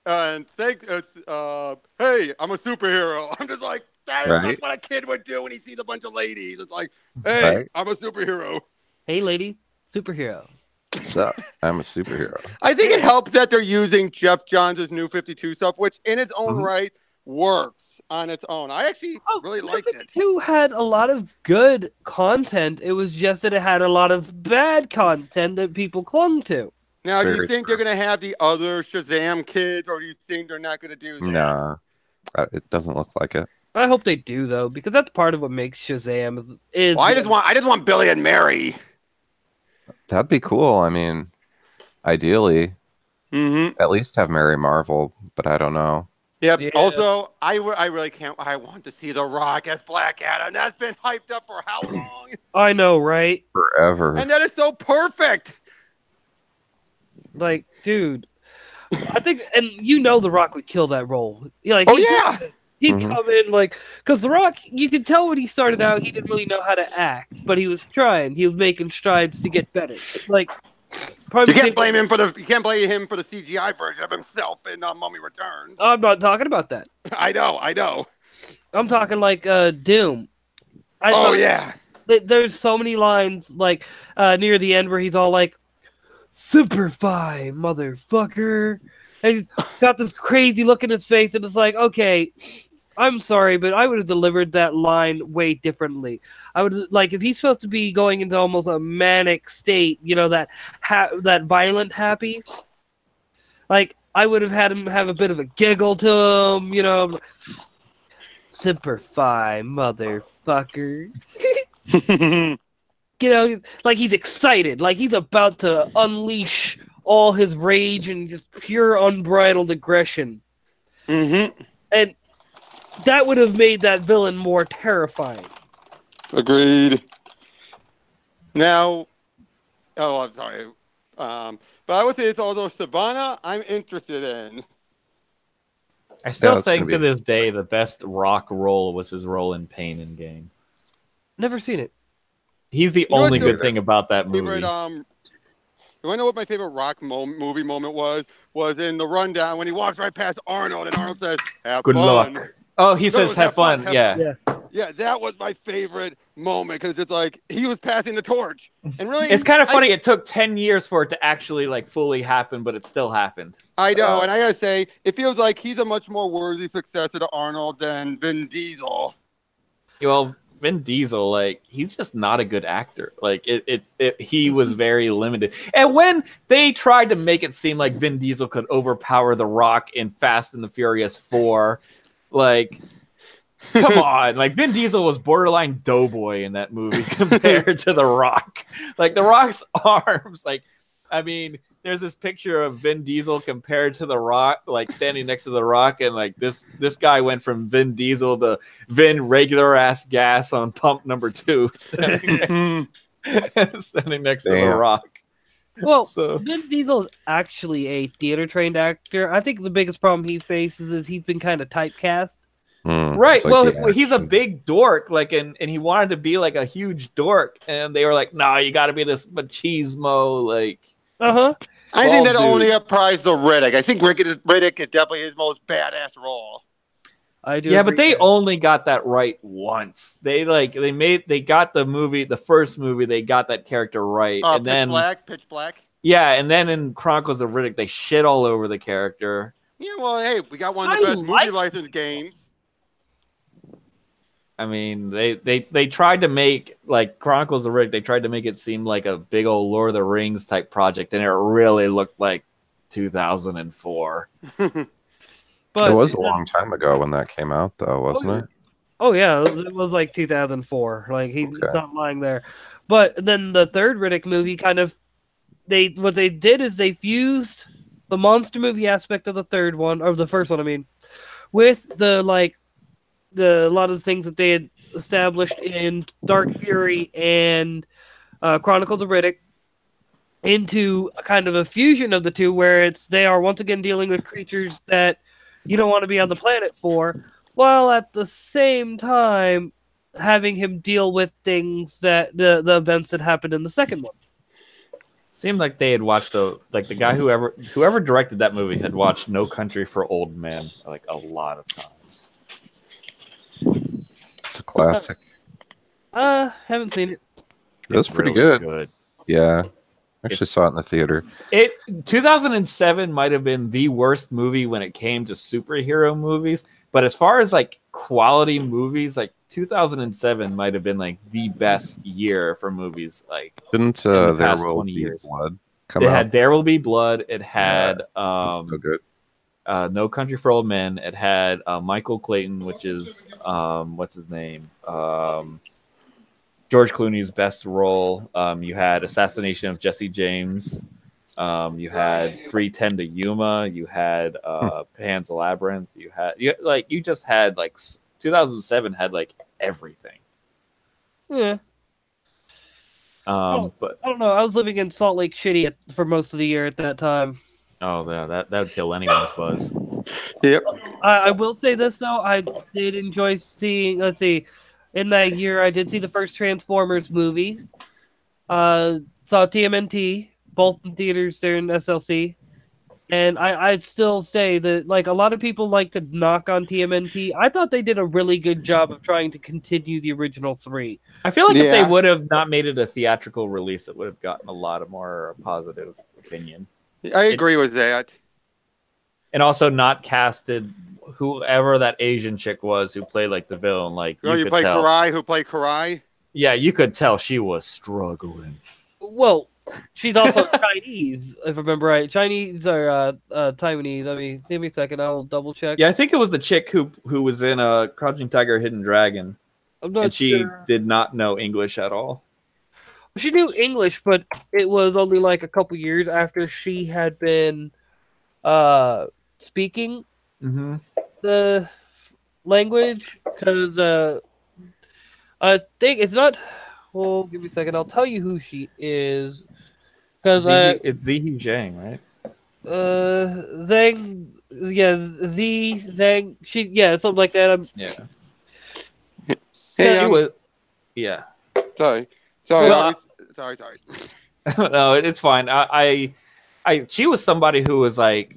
and hey, I'm a superhero. I'm just like that's what a kid would do when he sees a bunch of ladies. It's like, hey, I'm a superhero. Hey, lady, superhero. What's up? I'm a superhero. I think it helps that they're using Jeff Johns' New 52 stuff, which in its own right works on its own. I actually really liked it. 52 had a lot of good content. It was just that it had a lot of bad content that people clung to. Now, do you Very think they're going to have the other Shazam kids, or do you think they're not going to do that? Nah, it doesn't look like it. I hope they do though, because that's part of what makes Shazam is. Well, I just want Billy and Mary. That'd be cool. I mean, ideally, at least have Mary Marvel, but I don't know. Yep. Yeah. Also, I really can't. I want to see The Rock as Black Adam. That's been hyped up for how long? I know, right? Forever. And that is so perfect. Like, dude, I think, and The Rock would kill that role. Like, he'd come in like, because The Rock, you could tell when he started out, he didn't really know how to act, but he was trying. He was making strides to get better. Like, you can't blame him for the CGI version of himself in Mummy Returns. I'm not talking about that. I know. I'm talking like Doom. There's so many lines like near the end where he's all like, "Simplify, motherfucker," and he's got this crazy look in his face, and it's like, okay, I'm sorry, but I would have delivered that line way differently. I would like if he's supposed to be going into almost a manic state, that violent happy. Like I would have had him have a bit of a giggle to him, Simplify, motherfucker. Like he's excited, like he's about to unleash all his rage and just pure unbridled aggression. And that would have made that villain more terrifying. Agreed. Now, I'm sorry. But I would say it's also Savannah I'm interested in. I still think to this day the best Rock role was his role in Pain and Gain. Never seen it. He's the only good thing about that movie. You want to know what my favorite Rock movie moment was? Was in the rundown when he walks right past Arnold and Arnold says, "Have Good fun." luck. Oh, he No, it says was have fun. Yeah. Yeah. Yeah, that was my favorite moment because it's like he was passing the torch. And really, It's kind of funny. It took 10 years for it to actually like fully happen, but it still happened. I know, and I gotta say, it feels like he's a much more worthy successor to Arnold than Vin Diesel. Well, Vin Diesel, like, he's just not a good actor. Like, he was very limited. And when they tried to make it seem like Vin Diesel could overpower The Rock in Fast and the Furious 4, like, come on. Like, Vin Diesel was borderline doughboy in that movie compared to The Rock. Like, The Rock's arms, like, I mean, there's this picture of Vin Diesel compared to The Rock, like standing next to The Rock, and like this guy went from Vin Diesel to Vin regular ass gas on pump number 2, standing next to The Rock. Well, Vin Diesel is actually a theater trained actor. I think the biggest problem he faces is he's been kind of typecast. Right. Like, well, he's a big dork, like, and he wanted to be like a huge dork, and they were like, "No, you got to be this machismo, like." I think that only applies to Riddick. I think Riddick is definitely his most badass role. I do. Yeah, but they only got that right once. They got the first movie, they got that character right, and then Pitch Black. Yeah, and then in Chronicles of Riddick, they shit all over the character. Yeah, well, hey, we got one of the best movie license games. I mean, they tried to make, like, Chronicles of Riddick, they tried to make it seem like a big old Lord of the Rings type project, and it really looked like 2004. But it was a long time ago when that came out, though, wasn't it? Oh, yeah, it was like 2004. Like, he's not lying there. But then the third Riddick movie what they did is they fused the monster movie aspect of the third one, or the first one, I mean, with a lot of the things that they had established in Dark Fury and Chronicles of Riddick into a kind of a fusion of the two, where they are once again dealing with creatures that you don't want to be on the planet for, while at the same time having him deal with things that the events that happened in the second one. Seemed like they had watched the guy whoever directed that movie had watched No Country for Old Men like a lot of times. It's a classic. Haven't seen it. It was pretty really good. Yeah. I actually saw it in the theater. 2007 might have been the worst movie when it came to superhero movies, but as far as like quality movies, like 2007 might have been like the best year for movies. Like, didn't the There past Will 20 Be years. Blood come it out? had There Will Be Blood. It had so good. No Country for Old Men. It had Michael Clayton, which is what's his name? George Clooney's best role. You had Assassination of Jesse James. You had 3:10 to Yuma. You had Pan's Labyrinth. You just had like 2007 had like everything. Yeah. But I don't know. I was living in Salt Lake City for most of the year at that time. Oh, yeah, that would kill anyone's buzz. Yep. I will say this though, I did enjoy seeing. Let's see, in that year, I did see the first Transformers movie. Saw TMNT, both in theaters there in SLC, and I'd still say that like a lot of people like to knock on TMNT. I thought they did a really good job of trying to continue the original 3. I feel like if they would have not made it a theatrical release, it would have gotten a lot of more positive opinion. I agree with that. And also not casted whoever that Asian chick was who played like the villain. Like you played Karai, who played Karai? Yeah, you could tell she was struggling. Well, she's also Chinese, if I remember right. Chinese or Taiwanese. I mean, give me a second, I'll double check. Yeah, I think it was the chick who was in Crouching Tiger, Hidden Dragon. I'm not and she sure. did not know English at all. She knew English, but it was only like a couple years after she had been speaking the language. Because I think it's not. Well, give me a second. I'll tell you who she is. Because it's Ziyi Zhang, right? Zhang, Zhang. Something like that. She was. Yeah. Sorry. Well, Sorry. No, it's fine. She was somebody who was like,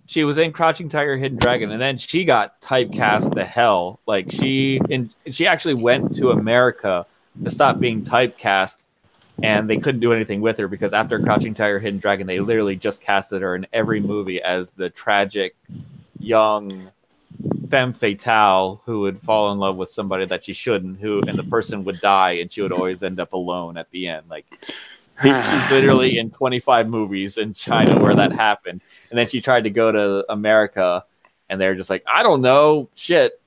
she was in Crouching Tiger, Hidden Dragon, and then she got typecast to hell. Like she actually went to America to stop being typecast, and they couldn't do anything with her because after Crouching Tiger, Hidden Dragon, they literally just casted her in every movie as the tragic young femme fatale who would fall in love with somebody that she shouldn't, and the person would die, and she would always end up alone at the end. Like she's literally in 25 movies in China where that happened, and then she tried to go to America, and they're just like, I don't know, shit.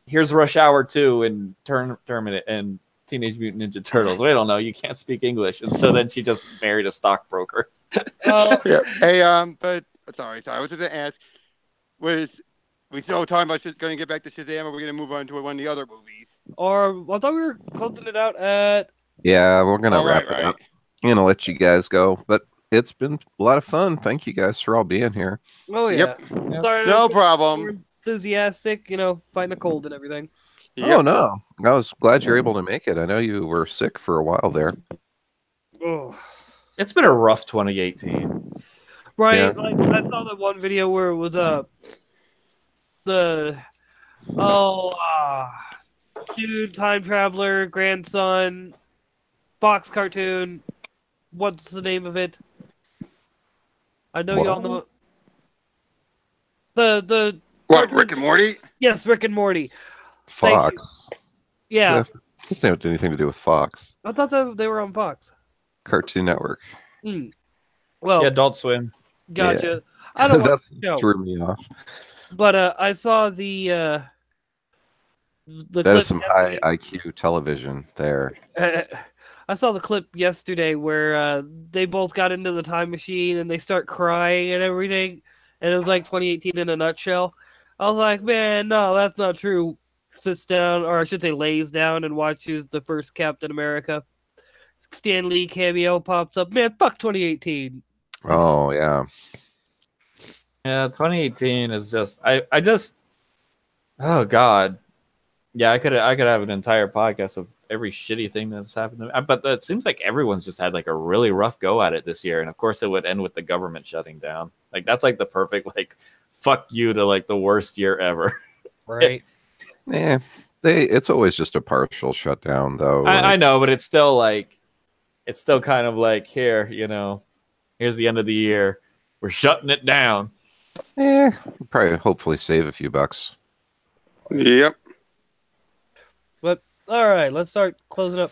Here's Rush Hour 2 and Terminator and Teenage Mutant Ninja Turtles. We don't know. You can't speak English, and so then she just married a stockbroker. Yeah. Hey, but sorry. I was just gonna ask, was we still talking about going to get back to Shazam, or we're going to move on to one of the other movies? Or I thought we were closing it out at. Yeah, we're gonna wrap it up. I'm gonna let you guys go, but it's been a lot of fun. Thank you guys for all being here. Oh yeah. Yep. Sorry, No problem. we're enthusiastic, fighting a cold and everything. Yep. Oh no, I was glad you're able to make it. I know you were sick for a while there. Oh. It's been a rough 2018. Right, Yeah. like I saw that one video where it was dude, time traveler, grandson, Fox cartoon. What's the name of it? I know y'all know. The What, cartoon- Rick and Morty? Yes, Rick and Morty. Fox. Yeah, It doesn't have anything to do with Fox. I thought that they were on Fox. Cartoon Network. Well, Yeah, Adult Swim. gotcha. I don't watch the show, threw me off. but I saw the That clip is some high yesterday. IQ television there. I saw the clip yesterday where they both got into the time machine and they start crying and everything, and it was like 2018 in a nutshell. I was like, man, no, that's not true. Sits down, or I should say lays down and watches the first Captain America. Stan Lee cameo pops up. Man, fuck 2018. Oh yeah. Yeah, 2018 is just I just oh god. Yeah, I could have an entire podcast of every shitty thing that's happened to me. But it seems like everyone's just had like a really rough go at it this year, and of course it would end with the government shutting down. Like that's like the perfect like fuck you to like the worst year ever. Right. Yeah. It's always just a partial shutdown though. I know, but it's still kind of like here, here's the end of the year. We're shutting it down. Probably hopefully save a few bucks. Yep. But all right, let's start closing up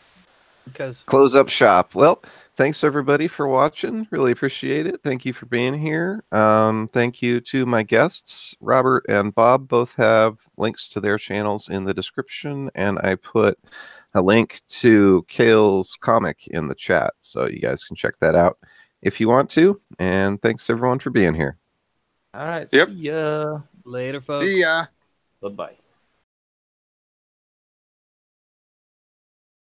because Close up shop. Well, thanks everybody for watching. Really appreciate it. Thank you for being here. Thank you to my guests. Robert and Bob both have links to their channels in the description, and I put a link to Kale's comic in the chat, so you guys can check that out if you want to. And thanks everyone for being here. All right. Yep. See ya. later, folks. See ya. Bye-bye.